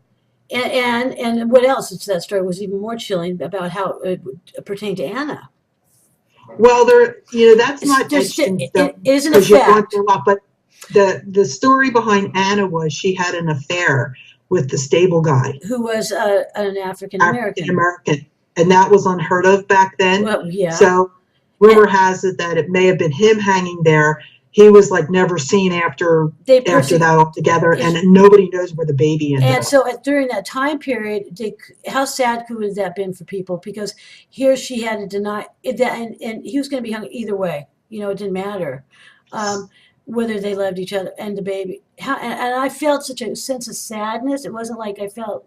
And what else? That story was even more chilling about how it pertained to Anna. Well, that's not it isn't a fact. But the story behind Anna was she had an affair with the stable guy, who was an African American. And that was unheard of back then. Well, yeah. So rumor has it that it may have been him hanging there. He was like never seen after that altogether, and nobody knows where the baby ended up. And so during that time period, how sad could have that been for people? Because here she had to deny that, and he was going to be hung either way. It didn't matter whether they loved each other and the baby. And I felt such a sense of sadness. It wasn't like I felt.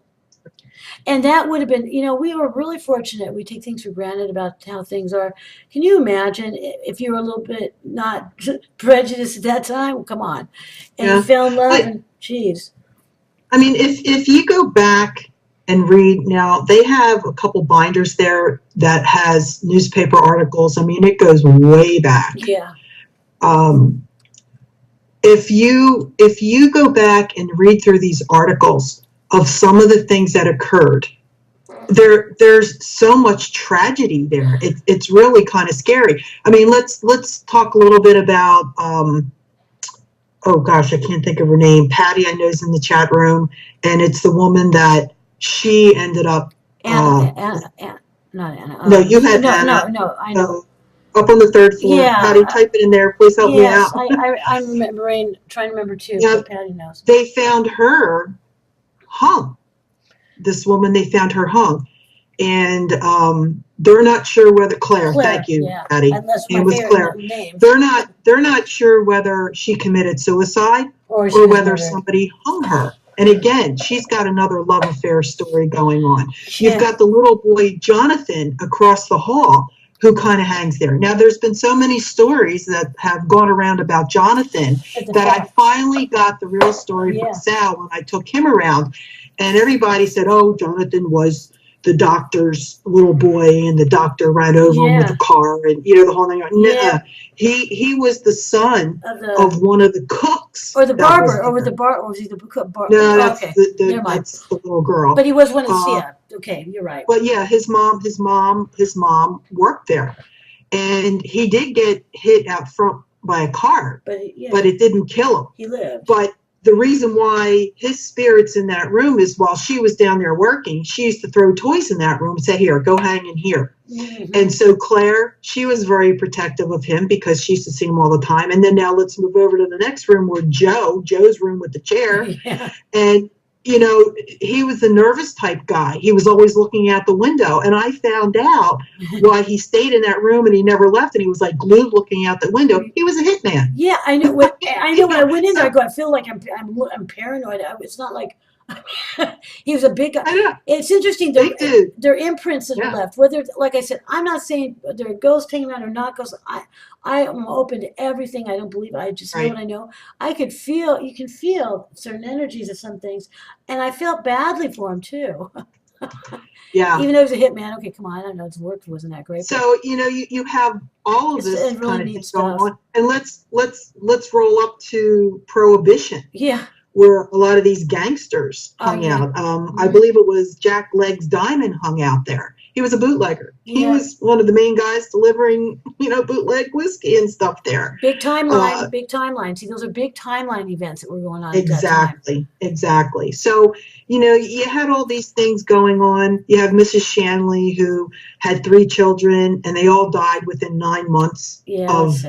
And that would have been, we were really fortunate. We take things for granted about how things are. Can you imagine if you were a little bit not prejudiced at that time? Come on. And you fell in love, and geez. I mean, if you go back and read now, they have a couple binders there that has newspaper articles. I mean, it goes way back. Yeah. If you go back and read through these articles of some of the things that occurred, there's so much tragedy there. It's really kind of scary. I mean, let's talk a little bit about oh gosh, I can't think of her name. Patty, I know, is in the chat room, and it's the woman that she ended up. Anna, not Anna. No, you had Anna. No, I know. Up on the third floor. Yeah. Patty, type it in there. Please help me out. I'm remembering, trying to remember too. Yeah, but Patty knows. They found her hung. This woman, they found her hung. And they're not sure whether Claire, thank you, Patty. And that's my Claire. Name. They're not sure whether she committed suicide or whether somebody hung her. And again, she's got another love affair story going on. Yeah. You've got the little boy, Jonathan, across the hall, who kind of hangs there. Now, there's been so many stories that have gone around about Jonathan that I finally got the real story from Sal when I took him around. And everybody said, oh, Jonathan was the doctor's little boy, and the doctor ran over him with a car, and the whole thing. No, he was the son of one of the cooks, or the barber, or was he the cook? No, that's that's the little girl. But he was one of okay, you're right. But yeah, his mom worked there, and he did get hit out front by a car, but it didn't kill him. He lived. But the reason why his spirit's in that room is while she was down there working, she used to throw toys in that room and say, here, go hang in here. Mm-hmm. And so Claire, she was very protective of him because she used to see him all the time. And then now let's move over to the next room where Joe's room with the chair. Yeah. And, he was the nervous type guy. He was always looking out the window. And I found out why he stayed in that room and he never left. And he was like glued looking out the window. He was a hitman. Yeah, I know. When I went in there, I feel like I'm paranoid. It's not like he was a big guy. I know. It's interesting. Their imprints that are left. Whether, like I said, I'm not saying there are ghosts hanging around or not ghosts. I am open to everything. I don't believe. I just know what I know. You can feel certain energies of some things, and I felt badly for him too. Yeah. Even though he was a hitman. Okay, come on. I don't know. His work wasn't that great. So you have all of this really kind of stuff going on, and let's roll up to Prohibition. Yeah. Where a lot of these gangsters hung out. I believe it was Jack Legs Diamond hung out there. He was a bootlegger. He was one of the main guys delivering, bootleg whiskey and stuff there. Big timeline, big timeline. See, those are big timeline events that were going on at that time. Exactly. So, you had all these things going on. You have Mrs. Shanley, who had 3 children, and they all died within 9 months of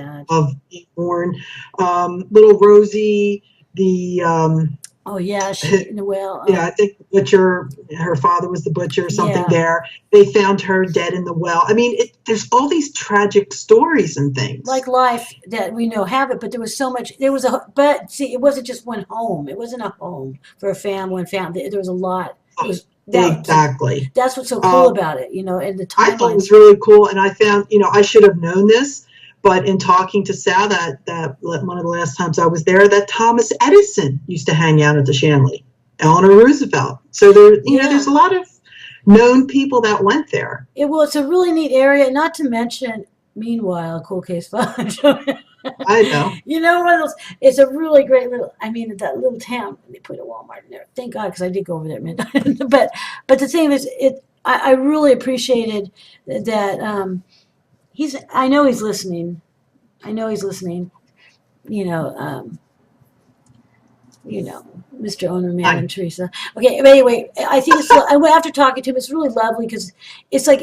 being born. Little Rosie, she in the well. I think the butcher, her father was the butcher or something there. They found her dead in the well. I mean, there's all these tragic stories and things. Like life that we know have it, but there was so much, but see, it wasn't just one home. It wasn't a home for a family, there was a lot. Exactly. That's what's so cool about it, and the timeline. I thought it was really cool, and I found, I should have known this. But in talking to Sal, that one of the last times I was there, that Thomas Edison used to hang out at the Shanley, Eleanor Roosevelt. So there's a lot of known people that went there. It's a really neat area. Not to mention, meanwhile, Cool Case 5. I know. One of those. It's a really great that little town. They put a Walmart in there. Thank God, because I did go over there at midnight. but the thing is, I really appreciated that. I know he's listening. Mr. Owner Man and Teresa. Okay, but anyway, I think after talking to him, it's really lovely because it's like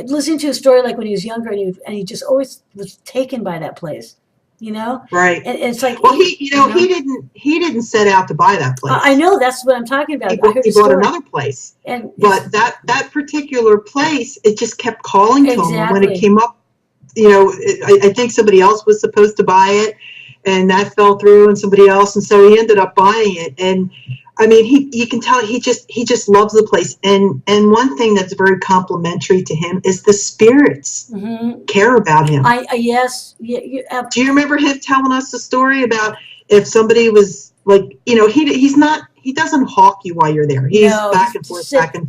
listening to a story like when he was younger and he just always was taken by that place. Right. And it's like, well, he didn't set out to buy that place. I know, that's what I'm talking about. He bought another place, but that particular place, it just kept calling to him. And when it came up, I think somebody else was supposed to buy it, and that fell through, and somebody else, and so he ended up buying it. And I mean, you can tell he just loves the place. And one thing that's very complimentary to him is the spirits care about him. Yes. Do you remember him telling us the story about if somebody was like, he doesn't hawk you while you're there. He's back and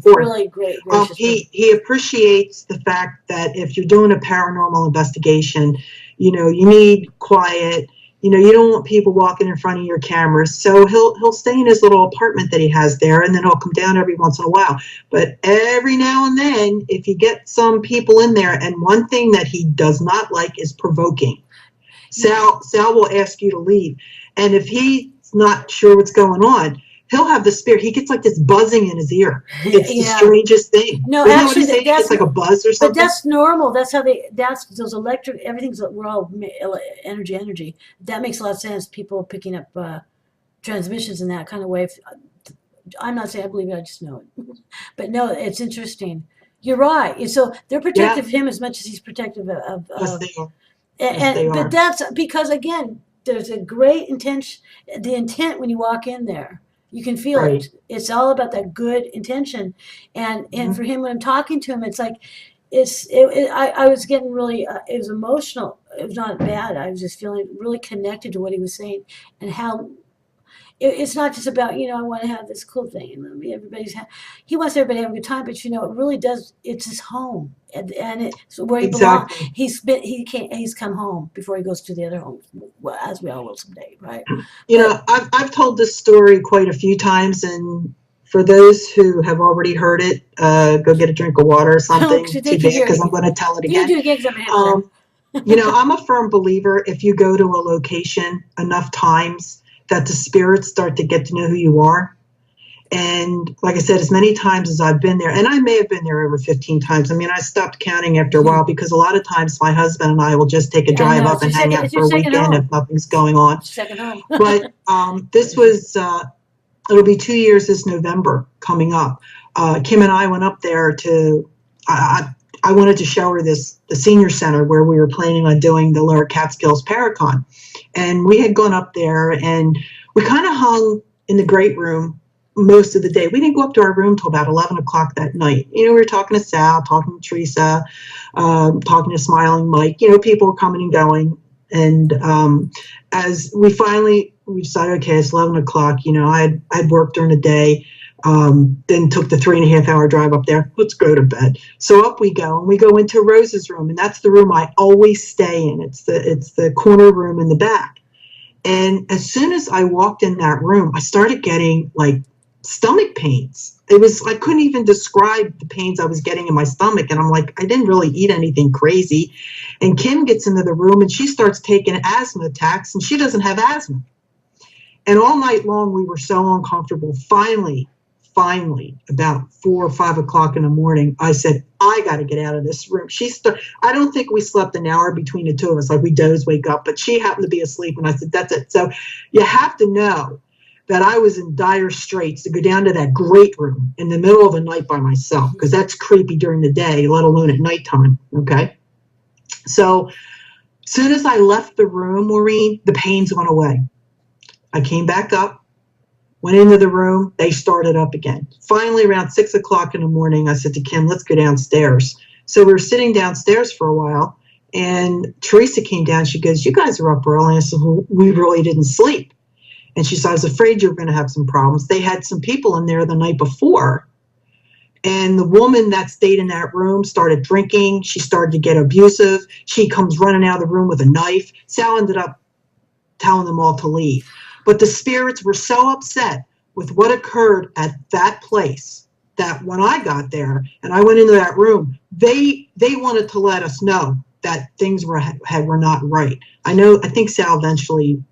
forth. Really great. He appreciates the fact that if you're doing a paranormal investigation, you need quiet. You don't want people walking in front of your cameras. So he'll stay in his little apartment that he has there, and then he'll come down every once in a while. But every now and then, if you get some people in there, and one thing that he does not like is provoking. Sal will ask you to leave. And if he's not sure what's going on, he'll have the spirit. He gets like this buzzing in his ear. It's the strangest thing. No, actually, it's like a buzz or something. But that's normal. That's how that's those electric, we're all energy. That makes a lot of sense. People picking up transmissions in that kind of way. I'm not saying I believe it, I just know it. But no, it's interesting. You're right. And so they're protective of him as much as he's protective of yes, they are. But that's because, again, there's a great intention. The intent when you walk in there, You can feel Right. it. It's all about that good intention. And for him, when I'm talking to him, it's like, I was getting really, it was emotional. It was not bad. I was just feeling really connected to what he was saying and how it's not just about, I want to have this cool thing and he wants everybody to have a good time, but it really does. It's his home and it's where he belongs. Exactly. He's come home before he goes to the other homes, well, as we all will someday, right? I've told this story quite a few times, and for those who have already heard it, go get a drink of water or something. Too Too bad, bad, because I'm going to tell it again. Do it again because I'm I'm a firm believer, if you go to a location enough times, that the spirits start to get to know who you are. And like I said, as many times as I've been there, and I may have been there over 15 times. I mean, I stopped counting after a while, because a lot of times my husband and I will just take a drive up and hang out for a weekend if nothing's going on. Second home. But this was, it'll be 2 years this November coming up. Kim and I went up there to, I wanted to show her the senior center where we were planning on doing the Lower Catskills Paracon. And we had gone up there and we kind of hung in the great room most of the day. We didn't go up to our room till about 11 o'clock that night. We were talking to Sal, talking to Teresa, talking to Smiling Mike. People were coming and going. And as we decided, okay, it's 11 o'clock. I'd worked during the day, then took the 3.5 hour drive up there. Let's go to bed. So up we go, and we go into Rose's room, and that's the room I always stay in. It's the corner room in the back. And as soon as I walked in that room, I started getting like stomach pains. I couldn't even describe the pains I was getting in my stomach. And I'm like, I didn't really eat anything crazy. And Kim gets into the room and she starts taking asthma attacks, and she doesn't have asthma. And all night long, we were so uncomfortable. Finally, about 4 or 5 o'clock in the morning, I said, I got to get out of this room. I don't think we slept an hour between the two of us. Like, we doze, wake up, but she happened to be asleep. And I said, that's it. So you have to know that I was in dire straits to go down to that great room in the middle of the night by myself, because that's creepy during the day, let alone at nighttime. Okay. So as soon as I left the room, Maureen, the pains went away. I came back up, went into the room. They started up again. Finally, around 6 o'clock in the morning, I said to Kim, let's go downstairs. So we were sitting downstairs for a while, and Teresa came down. She goes, you guys are up early. I said, well, we really didn't sleep. And she said, I was afraid you were going to have some problems. They had some people in there the night before. And the woman that stayed in that room started drinking. She started to get abusive. She comes running out of the room with a knife. Sal ended up telling them all to leave. But the spirits were so upset with what occurred at that place that when I got there and I went into that room, they wanted to let us know that things were not right. I think Sal eventually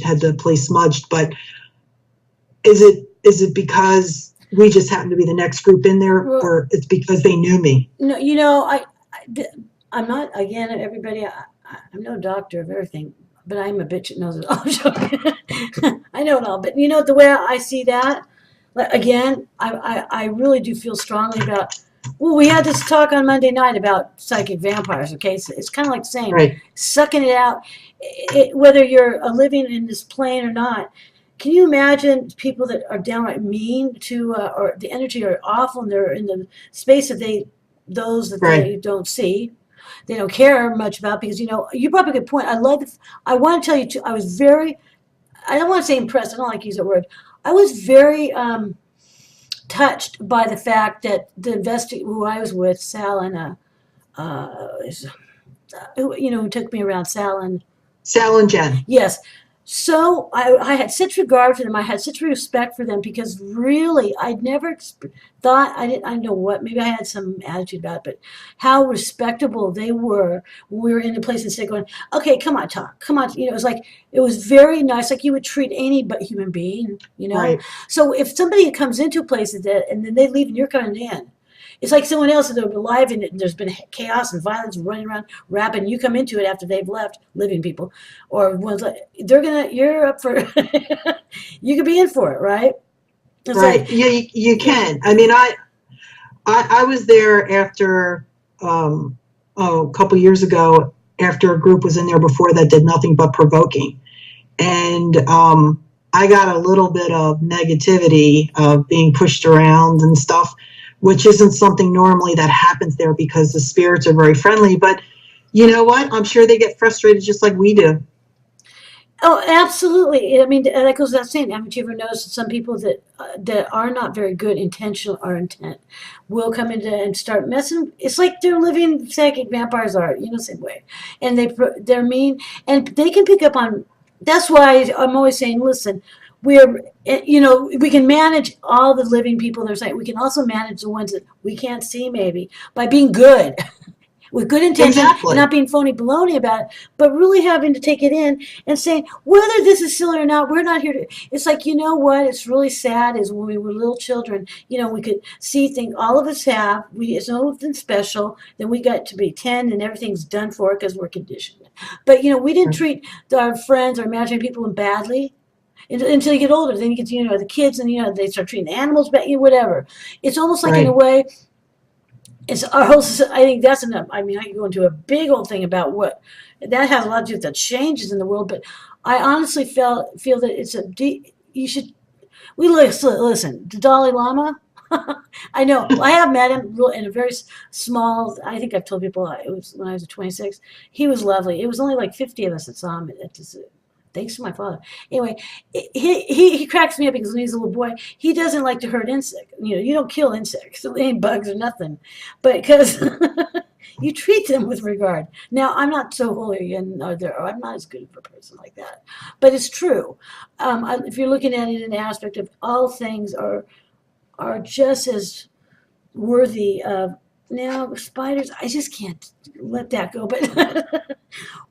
had the place smudged, but is it because we just happened to be the next group in there, or it's because they knew me? No, I'm not, again, everybody, I'm no doctor of everything, but I'm a bitch that knows it all. I know it all, but the way I see that, again, I really do feel strongly about, well, we had this talk on Monday night about psychic vampires, okay? So it's kind of like saying, right, sucking it out, whether you're living in this plane or not. Can you imagine people that are downright mean to, or the energy are awful, and they're in the space that they don't see, they don't care much about, because, you brought up a good point. I want to tell you too, I was very, I don't want to say impressed, I don't like to use that word. I was very touched by the fact that the investigator who I was with, Sal and who took me around, Sal and Jen. Yes. So I had such regard for them. I had such respect for them, because really I'd never thought, I know what, maybe I had some attitude about it, but how respectable they were when we were in a place, instead of going, okay, come on, talk, come on. It was like, it was very nice, like you would treat any but human being, Right. So if somebody comes into a place and then they leave and you're coming in, it's like someone else that's alive in it, and there's been chaos and violence and running around, rapping. You come into it after they've left, living people, or ones like you're up for, you could be in for it, right? It's right. Like, yeah, you can. I mean, I was there after a couple years ago, after a group was in there before that did nothing but provoking, and I got a little bit of negativity of being pushed around and stuff, which isn't something normally that happens there because the spirits are very friendly. But you know what? I'm sure they get frustrated just like we do. Oh, absolutely. I mean, that goes without saying. Haven't you ever noticed that some people that are not very good intentional or intent will come in and start messing? It's like they're living psychic vampires are, same way, and they're mean, and they can pick up on. That's why I'm always saying, listen, we can manage all the living people. There's like we can also manage the ones that we can't see maybe by being good. With good intention and Exactly. not being phony baloney about it, but really having to take it in and saying, whether this is silly or not, we're not here to. It's like, you know what? It's really sad is when we were little children, we could see things all of us have. It's nothing special. Then we got to be 10 and everything's done for because we're conditioned. But, we didn't treat our friends or imaginary people badly until you get older. Then you get to, the kids and, they start treating animals bad, whatever. It's almost like in a way, it's our whole. I think that's enough. I mean, I can go into a big old thing about what that has a lot to do with the changes in the world. But I honestly feel that it's a deep. You should. We listen. The Dalai Lama. I know. I have met him in a very small. I think I've told people it was when I was 26. He was lovely. It was only like 50 of us that saw him at this. Thanks to my father. Anyway, he cracks me up because when he's a little boy, he doesn't like to hurt insects. You don't kill insects, any bugs or nothing, but because you treat them with regard. Now, I'm not so holy and I'm not as good of a person like that, but it's true. If you're looking at it in the aspect of all things are just as worthy of. Now, spiders, I just can't let that go, but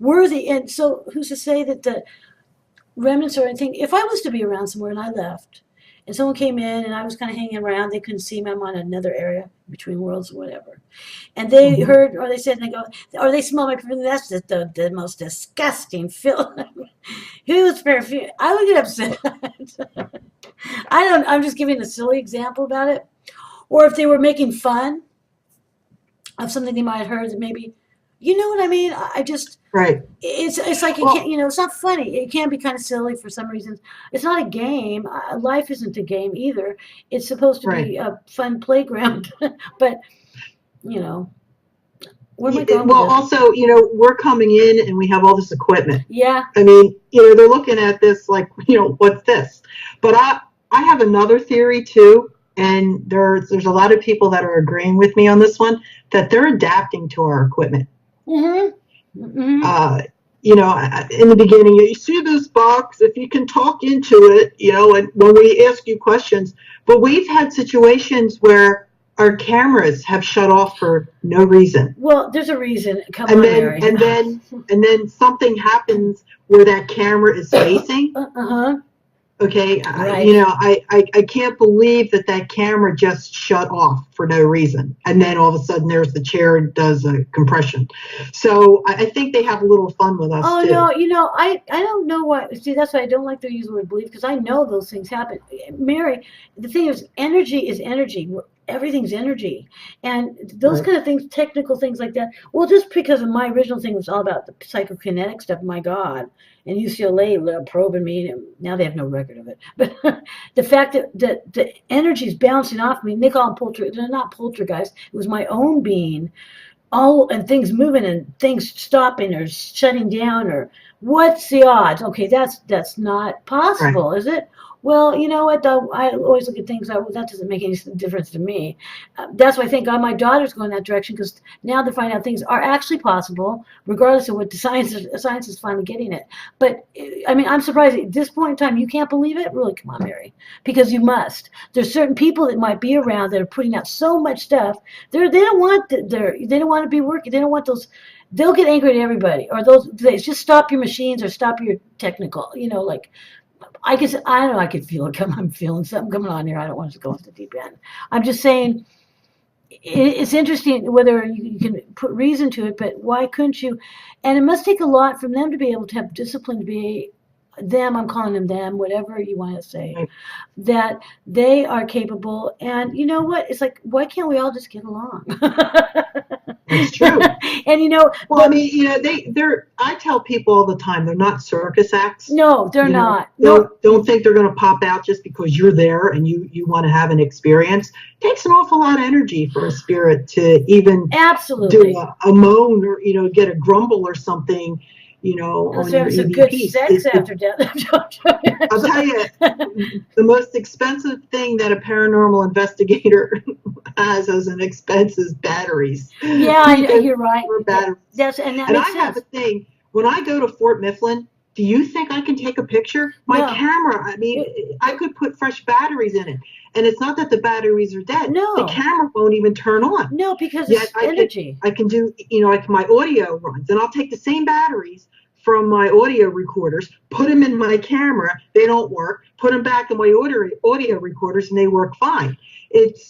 worthy. And so, who's to say that the remnants or anything? If I was to be around somewhere and I left, and someone came in and I was kind of hanging around, they couldn't see me. I'm on another area between worlds or whatever. And they heard, or they said, and they go, or they smell my perfume. That's just the most disgusting filth. Whose perfume? I would get upset. I'm just giving a silly example about it. Or if they were making fun of something they might have heard that maybe, you know what I mean? I just, Right. it's like, it can't, it's not funny. It can be kind of silly for some reasons. It's not a game. Life isn't a game either. It's supposed to be a fun playground. But, where am I going Well, with also, we're coming in and we have all this equipment. Yeah. I mean, they're looking at this like, what's this? But I have another theory too. And there's a lot of people that are agreeing with me on this one, that they're adapting to our equipment. Mm-hmm. Mm-hmm. In the beginning, you see this box, if you can talk into it, and when we ask you questions, but we've had situations where our cameras have shut off for no reason. Well, there's a reason. Come on, Mary. And then something happens where that camera is facing. Uh-huh. Okay, right. I can't believe that camera just shut off for no reason, and then all of a sudden there's the chair and does a compression. So I think they have a little fun with us. Oh too. no, I don't know why. See, that's why I don't like to use the word believe, because I know those things happen. Mary, the thing is, energy is energy. Everything's energy, and those kind of things, technical things like that. Well, just because of my original thing was all about the psychokinetic stuff. My God, and UCLA probing me, and now they have no record of it. But the fact that the energy is bouncing off me, they call them poltergeist. They're not poltergeist. It was my own being. And things moving and things stopping or shutting down, or what's the odds? Okay, that's not possible, is it? Well, you know what, though, I always look at things that doesn't make any difference to me. That's why I thank God my daughter's going that direction, because now they're finding out things are actually possible, regardless of what the science is finally getting it. But, I mean, I'm surprised at this point in time, you can't believe it? Really, come on, Mary, because you must. There's certain people that might be around that are putting out so much stuff. They don't want to be working. They don't want those. They'll get angry at everybody, or they just stop your machines or stop your technical, like. I guess I don't know. I could feel it come. I'm feeling something coming on here. I don't want to go into the deep end. I'm just saying it's interesting whether you can put reason to it, but why couldn't you? And it must take a lot from them to be able to have discipline, to be them. I'm calling them, whatever you want to say, that they are capable. And you know what? It's like, why can't we all just get along? That's true. And you know, Well, I mean, they're. I tell people all the time, they're not circus acts. no, they're You know, not. No, don't think they're going to pop out just because you're there and you want to have an experience. It takes an awful lot of energy for a spirit to even absolutely. do a moan or get a grumble or something. On your There's some good EVP. sex after death. I'll tell you, the most expensive thing that a paranormal investigator has as an expense is batteries. Yeah, you're right. Batteries. That And I makes have sense. a thing, when I go to Fort Mifflin, do you think I can take a picture? My No. camera, I mean, I could put fresh batteries in it. And it's not that the batteries are dead. No. The camera won't even turn on. No, because Yet it's energy. I can do, my audio runs. And I'll take the same batteries from my audio recorders, put them in my camera, they don't work, put them back in my audio recorders, and they work fine. It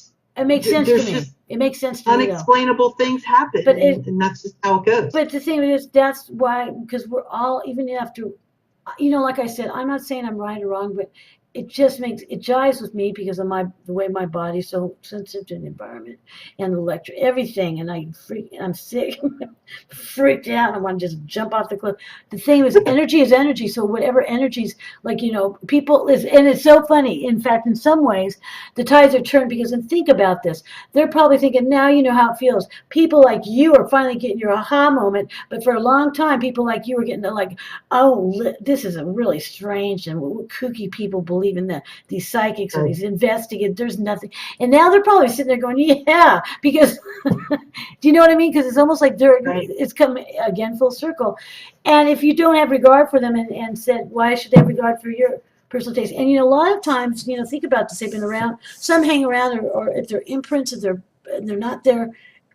makes sense to me. It makes sense to me. Unexplainable things happen, and that's just how it goes. But the thing is, that's why, because we're all, even after, like I said, I'm not saying I'm right or wrong, but it jives with me because of the way my body's so sensitive to the environment and everything, and I'm sick, freaked out, I want to just jump off the cliff. The thing is, energy is energy, so whatever energies, people and it's so funny. In fact, in some ways, the tides are turned because, and think about this, they're probably thinking, now you know how it feels. People like you are finally getting your aha moment, but for a long time, people like you were getting this is a really strange and kooky people believe in these psychics or these investigators. There's nothing, and now they're probably sitting there going, "Yeah," because do you know what I mean? Because it's almost like it's come again full circle. And if you don't have regard for them and said, why should they have regard for your personal taste? And a lot of times, think about this. They've been around. Some hang around, or if they're imprints, if they're not there.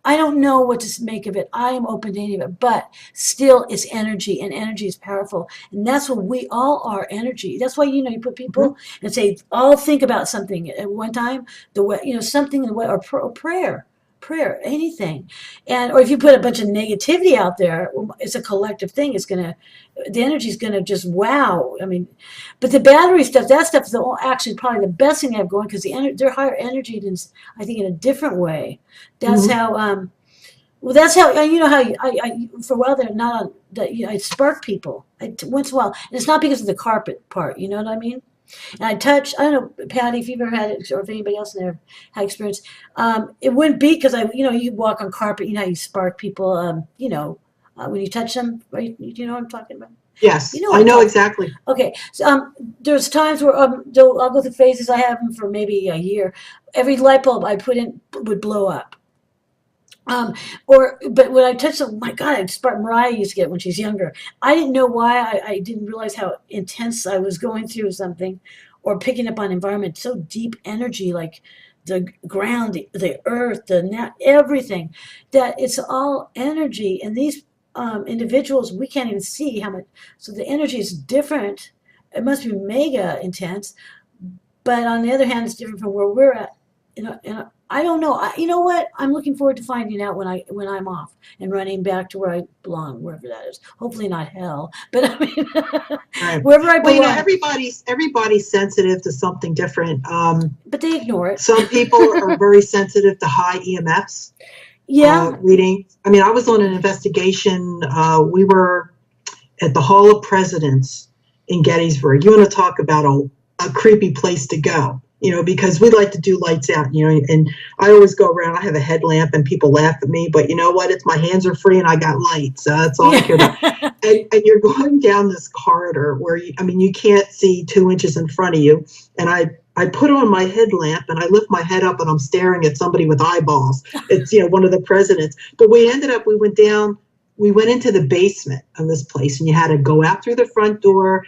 I don't know what to make of it. I am open to any of it, but still it's energy, and energy is powerful. And that's what we all are, energy. That's why, you put people and say, all think about something at one time, something in the way, or prayer, anything. Or if you put a bunch of negativity out there, it's a collective thing. The energy is going to just wow. I mean, but the battery stuff, that stuff is actually probably the best thing they have going, because they're higher energy than, I think, in a different way. That's how, that's how, how I for a while there, not on that, I spark people once in a while. And it's not because of the carpet part, you know what I mean? And I don't know, Patty, if you've ever had it, or if anybody else in there had experience, it wouldn't be because you walk on carpet, how you spark people, when you touch them, right? You know what I'm talking about? Yes, I know exactly. Okay, so there's times where I'll go through phases. I have them for maybe a year. Every light bulb I put in would blow up. But when I touched them, my God, I'd spark. Mariah used to get it when she's younger. I didn't know why. I didn't realize how intense I was going through something, or picking up on environment. So deep energy, like the ground, the earth, everything. That it's all energy, and these individuals, we can't even see how much. So the energy is different. It must be mega intense. But on the other hand, it's different from where we're at. I don't know. You know what? I'm looking forward to finding out when I'm off and running back to where I belong, wherever that is. Hopefully not hell, but I mean, wherever I belong. Well, everybody's sensitive to something different. But they ignore it. Some people are very sensitive to high EMFs. Yeah. Reading. I mean, I was on an investigation. We were at the Hall of Presidents in Gettysburg. You want to talk about a creepy place to go, because we like to do lights out, and I always go around, I have a headlamp and people laugh at me, but you know what? It's my hands are free and I got lights. So that's all I care about. And you're going down this corridor where you can't see 2 inches in front of you. And I put on my headlamp and I lift my head up and I'm staring at somebody with eyeballs. It's, one of the presidents. But we went into the basement of this place, and you had to go out through the front door,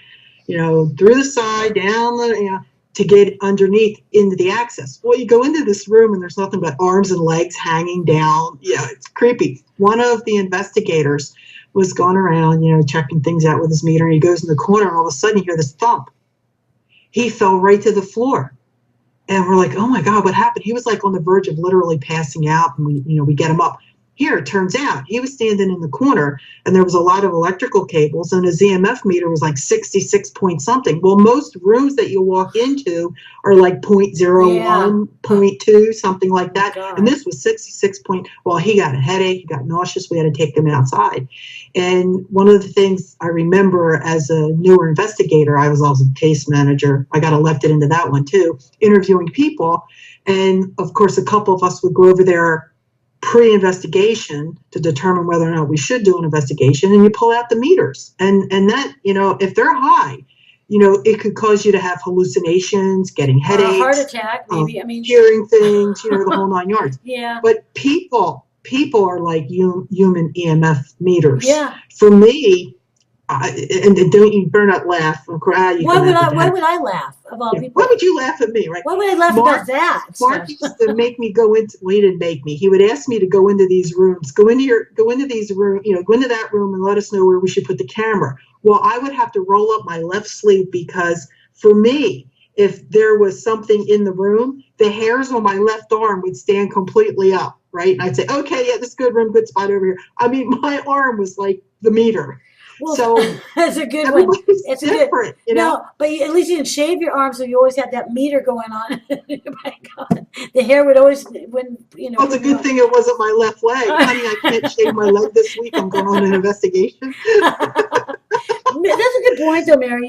through the side, down the, to get underneath into the access. Well, you go into this room and there's nothing but arms and legs hanging down. Yeah, it's creepy. One of the investigators was going around, checking things out with his meter, and he goes in the corner, and all of a sudden you hear this thump. He fell right to the floor. And we're like, oh my God, what happened? He was like on the verge of literally passing out, and we get him up. here, it turns out he was standing in the corner and there was a lot of electrical cables and his EMF meter was like 66 point something. Well, most rooms that you walk into are like 0.01, 0.2, something like that. God. And this was 66 point. Well, he got a headache, he got nauseous. We had to take him outside. And one of the things I remember as a newer investigator, I was also case manager. I got elected into that one too, interviewing people. And of course, a couple of us would go over there pre-investigation to determine whether or not we should do an investigation, and you pull out the meters. And that, if they're high, it could cause you to have hallucinations, getting headaches, heart attack, maybe. Hearing things, the whole 9 yards. Yeah. But people are like human EMF meters. Yeah. For me, and don't you better not laugh or cry. Why would I laugh of all people? Why would you laugh at me, right? Why would I laugh about that? Mark used to make me go into. Well, he didn't make me. He would ask me to go into these rooms, go into that room and let us know where we should put the camera. Well, I would have to roll up my left sleeve because for me, if there was something in the room, the hairs on my left arm would stand completely up, right? And I'd say, okay, yeah, this is good room, good spot over here. I mean, my arm was like the meter. Well, so that's a good one. It's different, No, but at least you didn't shave your arm, so you always had that meter going on. My God, the hair would always Well, it's a good thing it wasn't my left leg, honey. I can't shave my leg this week. I'm going on an investigation. That's a good point, though, Mary.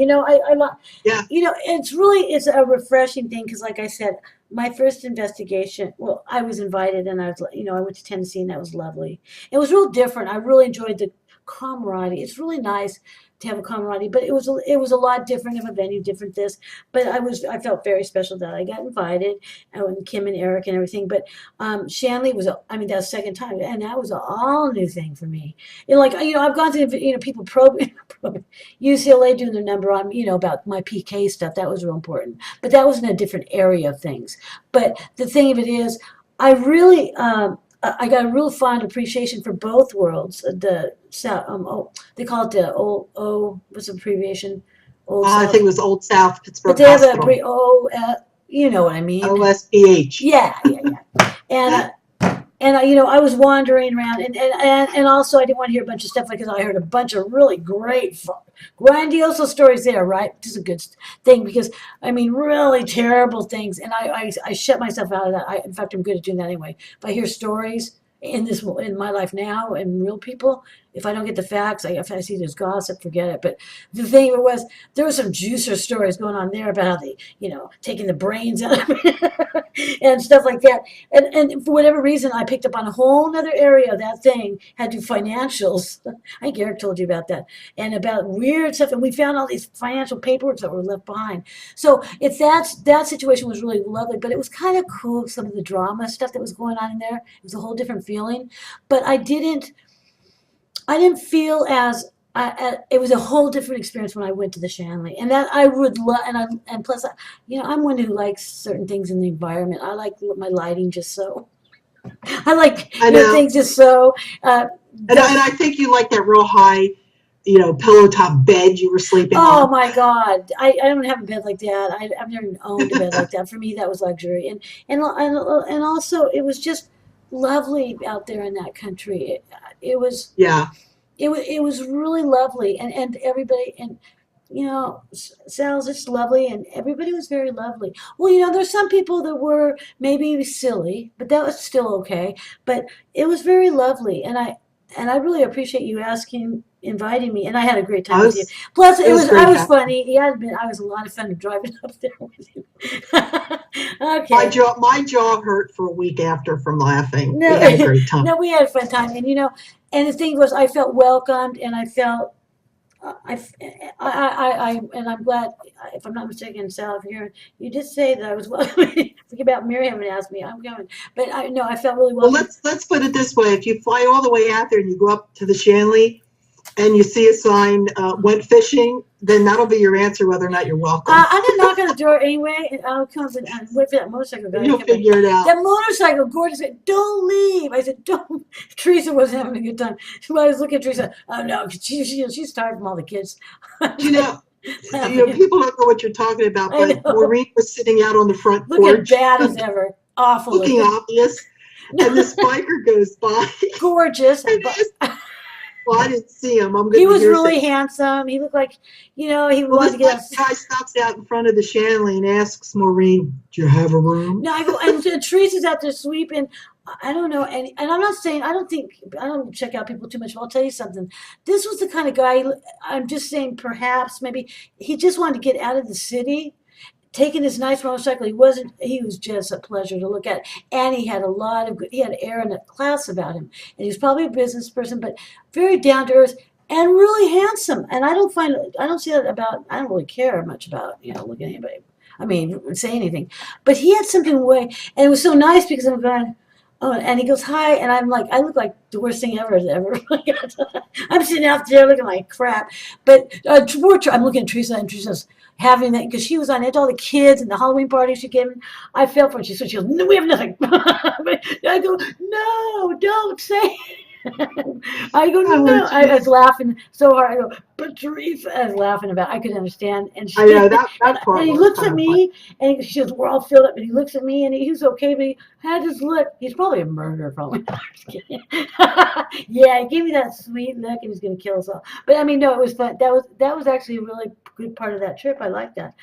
Yeah. It's a refreshing thing because, like I said, my first investigation. Well, I was invited, and I was, I went to Tennessee, and that was lovely. It was real different. I really enjoyed the camaraderie. It's really nice to have a camaraderie, but it was a lot different of a venue, different this. But I felt very special that I got invited, and Kim and Eric and everything. But Shanley was that was the second time, and that was an all new thing for me. I've gone through people probing UCLA doing their number on about my PK stuff. That was real important, but that was in a different area of things. But the thing of it is, I really. I got a real fond appreciation for both worlds. They call it the old. What's the abbreviation? I think it was Old South Pittsburgh. But they have you know what I mean? OSPH. Yeah. And I was wandering around, and also I didn't want to hear a bunch of stuff because I heard a bunch of really great, grandiose stories there, right? Which is a good thing because really terrible things, and I shut myself out of that. In fact, I'm good at doing that anyway. If I hear stories in my life now and real people, if I don't get the facts, if I see there's gossip, forget it. But the thing was, there were some juicer stories going on there about how they, taking the brains out of it and stuff like that. And for whatever reason, I picked up on a whole other area of that thing, had to do financials. I think Eric told you about that. And about weird stuff. And we found all these financial paperwork that were left behind. So that situation was really lovely, but it was kind of cool, some of the drama stuff that was going on in there. It was a whole different feeling. But I didn't feel it was a whole different experience when I went to the Shanley, and that I would love. And plus, I'm one who likes certain things in the environment. I like my lighting just so. I like things just so. And I think you like that real high, pillow top bed you were sleeping on. Oh my God, I don't have a bed like that. I've never owned a bed like that. For me, that was luxury, and also it was just lovely out there in that country. It was. Yeah. It was really lovely, and everybody, and Sal's just lovely, and everybody was very lovely. Well, there's some people that were maybe silly, but that was still okay. But it was very lovely, and I really appreciate you inviting me, and I had a great time with you. Plus, I was funny. Yeah, I was a lot of fun driving up there with you. Okay. My jaw hurt for a week after from laughing. No, we had a great time. No, we had a fun time, and and the thing was, I felt welcomed, and I felt, and I'm glad, if I'm not mistaken, Sal, here, you did say that I was welcome. Forget about Mary having asked me, I'm going. But I felt really welcome. Well, let's put it this way. If you fly all the way out there and you go up to the Shanley and you see a sign, went fishing, then that'll be your answer whether or not you're welcome. I'm going to knock on the door anyway, and I'll come and wait for that motorcycle guy. You'll figure it out. That motorcycle, Gordon said, don't leave. I said, don't. Teresa wasn't having a good time. I was looking at Teresa, oh no, she's tired from all the kids. People don't know what you're talking about, but Maureen was sitting out on the front porch. Looking bad as ever. Awful. Looking obvious. and this biker goes by. Gorgeous. And well, I didn't see him. I'm He going was to really handsome. He looked like, he Well, wanted this to get us. guy stops out in front of the Shanley and asks Maureen, "Do you have a room?" No, I go, and Teresa's out there sweeping. I don't know, and I'm not saying I don't check out people too much. But I'll tell you something. This was the kind of guy. I'm just saying, perhaps maybe he just wanted to get out of the city. Taking his nice motorcycle, he was just a pleasure to look at. And he had he had air and a class about him. And he was probably a business person, but very down to earth and really handsome. And I don't see that I don't really care much about, looking at anybody. I mean, say anything. But he had something and it was so nice because I'm going, oh, and he goes, hi. And I'm like, I look like the worst thing ever. I'm sitting out there looking like crap. But I'm looking at Teresa, and Teresa's having that because she was on edge, all the kids and the Halloween party she gave me. I felt for her. She goes, no, we have nothing. I go, no, don't say. I go, no. I was laughing so hard. I go, but Teresa, I was laughing about. I could understand, and I know that part. And he looks at me, and she goes, "We're all filled up." And he looks at me, and he was okay, but he had his look. He's probably a murderer, probably. Yeah, he gave me that sweet look, and he was going to kill us all. But I mean, no, it was fun. That was actually a really good part of that trip. I liked that.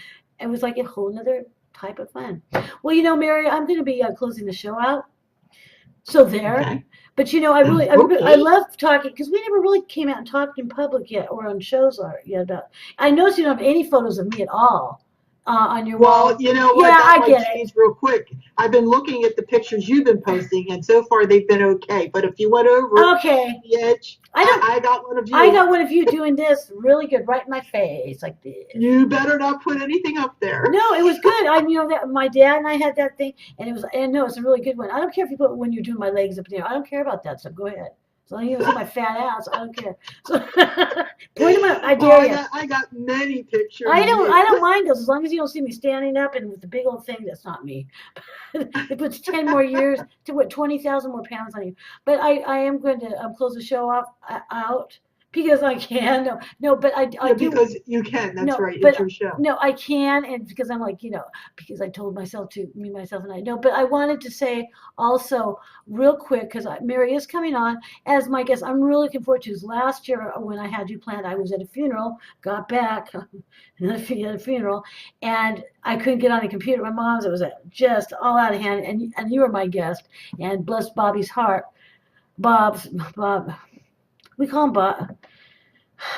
It was like a whole nother type of fun. Well, Mary, I'm going to be closing the show out. So there. Okay. But I love talking because we never really came out and talked in public yet or on shows yet about. I noticed you don't have any photos of me at all on your wall. Well, you know what? Yeah, that might change real quick. I've been looking at the pictures you've been posting, and so far they've been okay. But if you went over the edge, I got one of you. I got one of you doing this really good, right in my face, like this. You better not put anything up there. No, it was good. That my dad and I had that thing, and it's a really good one. I don't care if you put when you're doing my legs up there. I don't care about that stuff. Go ahead. As long as you don't see my fat ass, I don't care. So, point them out. I dare you. I got many pictures. I don't mind those as long as you don't see me standing up and with the big old thing. That's not me. It puts 10 more years to 20,000 more pounds on you. But I am going to close the show out because I can. No, but I do. Because you can. That's right. It's your show. No, I can, and because I'm like, because I told myself to, me, myself, and I know. But I wanted to say also real quick, because Mary is coming on as my guest. I'm really looking forward to his last year when I had you planned. I was at a funeral, got back at a funeral, and I couldn't get on the computer. My mom's, it was just all out of hand, and you were my guest, and bless Bobby's heart. Bob. We call him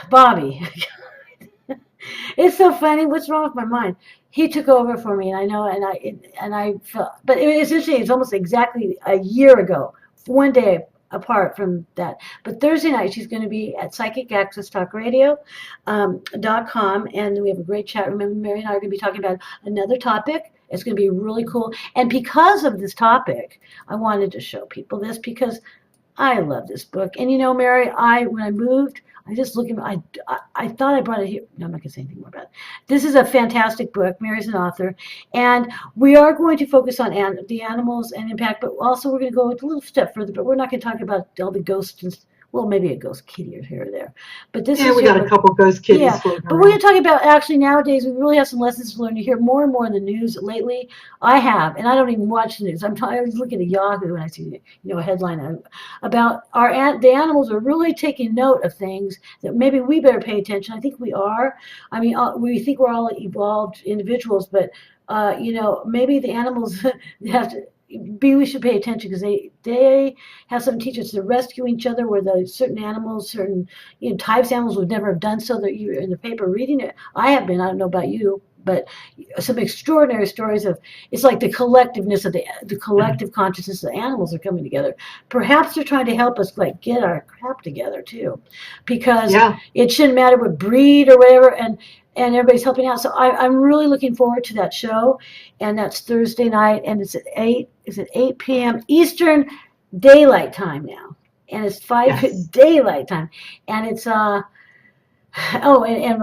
Bobby. It's so funny. What's wrong with my mind? He took over for me, and I know, and I felt. But it's interesting. It's almost exactly a year ago, one day apart from that. But Thursday night, she's going to be at Psychic Access Talk Radio .com, and we have a great chat. Remember, Mary and I are going to be talking about another topic. It's going to be really cool. And because of this topic, I wanted to show people this because I love this book. And Mary, when I moved, I just looked at I thought I brought it here. No, I'm not going to say anything more about it. This is a fantastic book. Mary's an author. And we are going to focus on the animals and impact, but also we're going to go a little step further, but we're not going to talk about all the ghosts and well, maybe a ghost kitty here or there. But this is we got a couple ghost kitties. Yeah, but we're going to talk about actually nowadays we really have some lessons to learn. You hear more and more in the news lately. I have, and I don't even watch the news. I was looking at Yahoo and I see a headline about the animals are really taking note of things that maybe we better pay attention. I think we are. I mean, we think we're all evolved individuals, but maybe the animals have to. We should pay attention because they have some teachers to rescue each other where the certain animals, certain types of animals would never have done so. That you're in the paper reading it. I have been. I don't know about you, but some extraordinary stories of it's like the collectiveness of the collective consciousness of the animals are coming together. Perhaps they're trying to help us get our crap together too, because it shouldn't matter what breed or whatever, and everybody's helping out. So I'm really looking forward to that show, and that's Thursday night, and it's at 8 p.m. Eastern Daylight Time now, and it's 5 Daylight Time, and it's and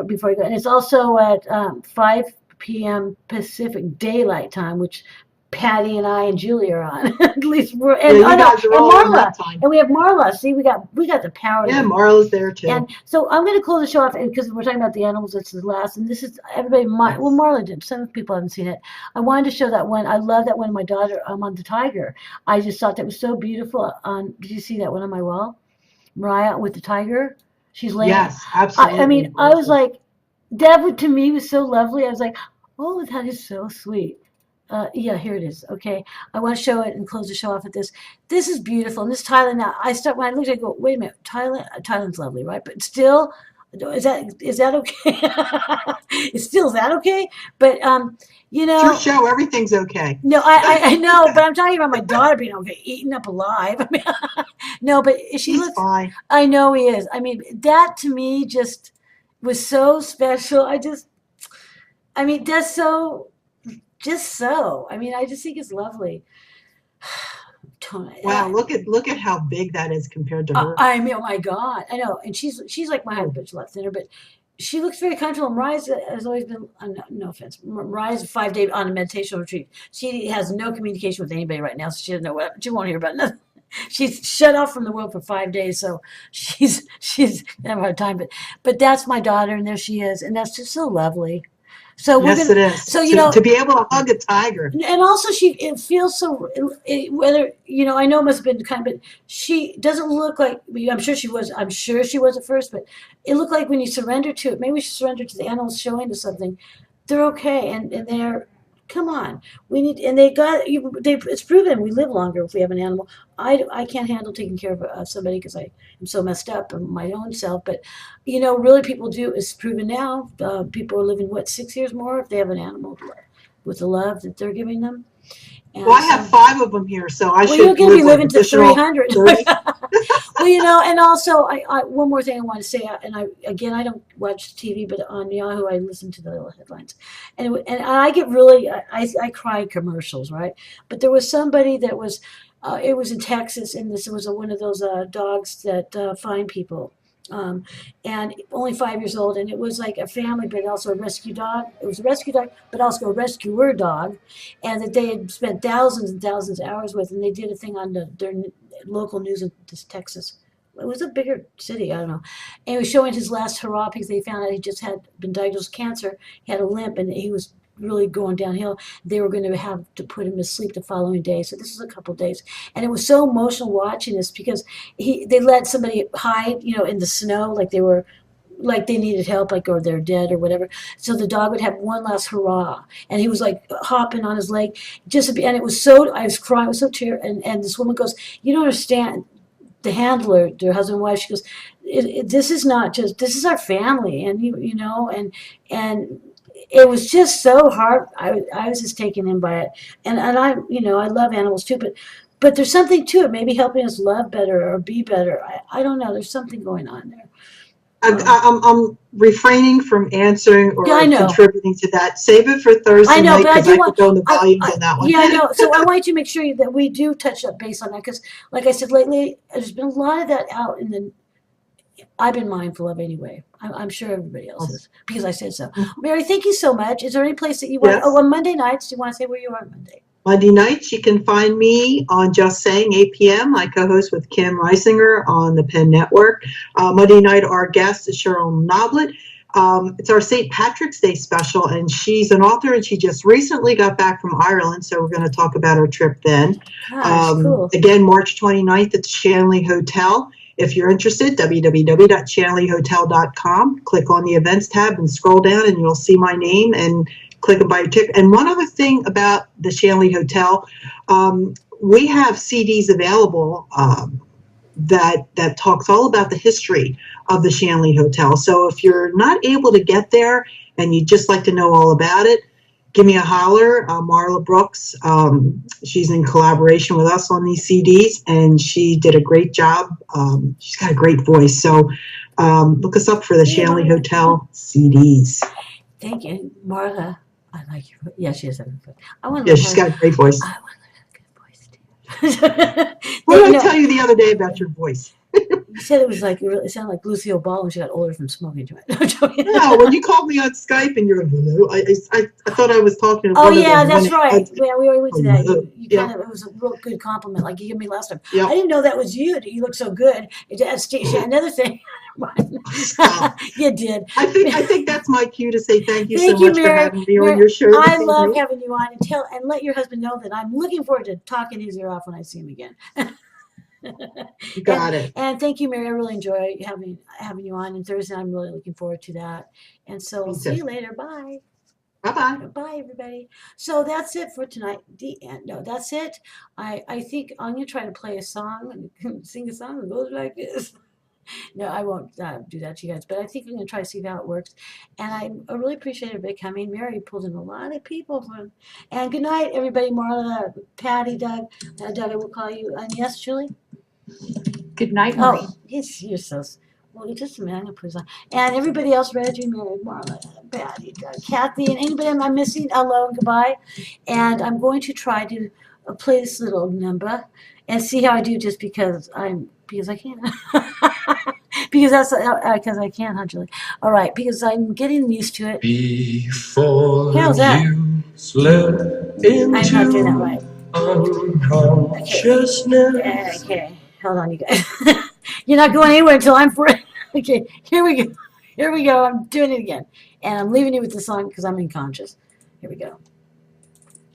before you go, and it's also at 5 p.m. Pacific Daylight Time, which Patty and I and Julie are on. At least we're Yeah, and, you oh, no, guys are and all on Marla. that time. And we have Marla. See, we got the power. Yeah, Marla's there too. And so I'm going to close the show off because we're talking about the animals. This is the last, and this is everybody. Well, Marla did. Some people haven't seen it. I wanted to show that one. I love that one. Of my daughter, on the tiger. I just thought that was so beautiful. Did you see that one on my wall, Mariah with the tiger? She's laying. Yes, absolutely. I mean, I was like, that to me was so lovely. I was like, oh, that is so sweet. Yeah, here it is. Okay, I want to show it and close the show off with this. This is beautiful. And this Thailand. Now, when I looked at it, I go, wait a minute, Thailand's lovely, right? But still, is that okay? Is that okay? But you know, It's your show. Everything's okay. no, I know, but I'm talking about my daughter being okay, eaten up alive. I mean, no, but she He's looks. fine. I know he is. I mean, that to me just was so special. I mean, that's so. Just so. I mean, I just think it's lovely. Wow, look at how big that is compared to her. I mean, oh my God, I know. And she's like my height, but she's a lot thinner. But she looks very comfortable. Mariah has always been. No offense. Mariah's a 5-day on a meditation retreat. She has no communication with anybody right now, so she doesn't know what. She won't hear about nothing. She's shut off from the world for 5 days, so she's having a hard time. But that's my daughter, and there she is, and that's just so lovely. So yes, it is. So to be able to hug a tiger, and also it feels so. Whether I know it must have been kind of, but she doesn't look like. I'm sure she was. I'm sure she was at first, but it looked like when you surrender to it. Maybe we should surrender to the animals showing us something. They're okay, and they're. Come on, we need, and it's proven we live longer if we have an animal. I can't handle taking care of somebody because I am so messed up in my own self. But really, people do. It's proven now. People are living 6 years more if they have an animal with the love that they're giving them. And well, I have 5 of them here, so I should. You're going to be living to 300. 30. Well, and also, I one more thing I want to say, and I don't watch TV, but on Yahoo I listen to the little headlines, and I get really, I cry in commercials, right? But there was somebody that was, it was in Texas, and this was one of those dogs that find people. And only 5 years old, and it was like a family, but also a rescue dog. It was a rescue dog, but also a rescuer dog, and that they had spent thousands and thousands of hours with, and they did a thing on their local news in Texas. It was a bigger city, I don't know. And he was showing his last hurrah because they found out he just had been diagnosed with cancer. He had a limp, and he was really going downhill. They were going to have to put him to sleep the following day. So this was a couple of days, and it was so emotional watching this because they let somebody hide, in the snow, like they needed help, or they're dead or whatever. So the dog would have one last hurrah, and he was like hopping on his leg, and it was so. I was crying, I was so tear, and this woman goes, "You don't understand." The handler, their husband and wife, she goes, "This is not just. This is our family," and and. It was just so hard. I was just taken in by it, and I love animals too, but there's something to it. Maybe helping us love better or be better. I don't know. There's something going on there. I'm refraining from answering or contributing to that. Save it for Thursday night because I could go in the volumes on that one. Yeah, I know. So I want you to make sure that we do touch up base on that because, like I said, lately there's been a lot of that out in the. I've been mindful of anyway. I'm sure everybody else is because I said so. Mary, thank you so much. Is there any place that you want? Yes. Oh, on Monday nights, do you want to say where you are on Monday? Monday nights, you can find me on Just Saying, 8 p.m. I co-host with Kim Reisinger on the Penn Network. Monday night, our guest is Cheryl Noblet. It's our St. Patrick's Day special, and she's an author, and she just recently got back from Ireland, so we're going to talk about her trip then. Cool. Again, March 29th at the Shanley Hotel. If you're interested, www.shanleyhotel.com. Click on the events tab and scroll down, and you'll see my name and click and buy your ticket. And one other thing about the Shanley Hotel, we have CDs available that talks all about the history of the Shanley Hotel. So if you're not able to get there and you'd just like to know all about it, give me a holler. Marla Brooks, she's in collaboration with us on these CDs, and she did a great job. She's got a great voice. So look us up for the Shanley Hotel CDs. Thank you, Marla. I like your voice. Yeah, she has a good voice. She's got a great voice. I want to learn a good voice, too. What did I tell you the other day about your voice? You said it was like, it sounded like Lucille Ball when she got older from smoking too much. No, I'm joking. No, when you called me on Skype and you're hello, I thought I was talking to Oh one of yeah, them. that's right. Yeah, we already went to that. You Yeah. kind of, it was a real good compliment, like you gave me last time. Yeah. I didn't know that was you. That you look so good. Another thing. Stop. You did. I think that's my cue to say thank you Thank so you, much Mary. for having me Mary, on your show. I this love evening. having you on, and let your husband know that I'm looking forward to talking his ear off when I see him again. You got it. And thank you, Mary. I really enjoy having you on. And Thursday, I'm really looking forward to that. And so we'll Me see too. you later. Bye. Bye-bye. Bye, everybody. So that's it for tonight. The end. No, that's it. I think I'm gonna try to play a song and sing a song that goes like this. No, I won't do that to you guys, but I think I'm going to try to see how it works. And I really appreciate everybody coming. Mary pulled in a lot of people. And good night, everybody. Marla, Patty, Doug. Doug, I will call you. And yes, Julie? Good night, Maureen. Oh, yes, you're so. Well, just a minute. I'm going to put this on. And everybody else, Reggie, Mary, Marla, Patty, Doug, Kathy, and anybody I'm missing, hello and goodbye. And I'm going to try to play this little number and see how I do just because I can. Because I can, huh, Julie? All right, because I'm getting used to it. Before How's that? you slip into I'm not doing that right. unconsciousness. Okay, hold on, you guys. You're not going anywhere until I'm free. Okay, here we go. Here we go. I'm doing it again. And I'm leaving you with the song because I'm unconscious. Here we go.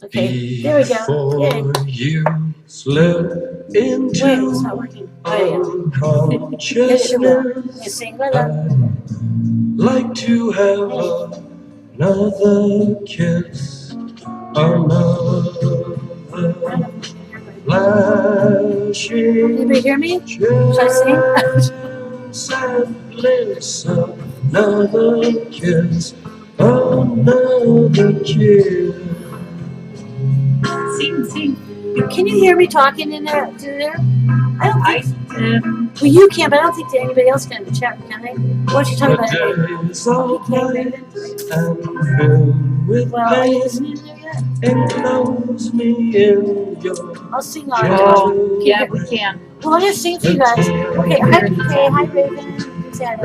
Okay, there we go. Yay. Before you slip into Wait, it's not working. Oh, yeah. unconsciousness, You sing my love. I'd like to have another kiss, another flashing. Anybody hear me? Should I sing? chance and bliss, another kiss, another kiss. Sing. Can you hear me talking in there? Through there? I don't think. Well, you can, but I don't think that anybody else can in the chat, can they? What don't you talk about? Days of Okay, night and filled with well, are you pain, listening to it yet? enclose me in your I'll sing on. Oh, yeah, we can. Well, I'll just sing for you guys. Okay, hi PK, hi Raven. Say hi to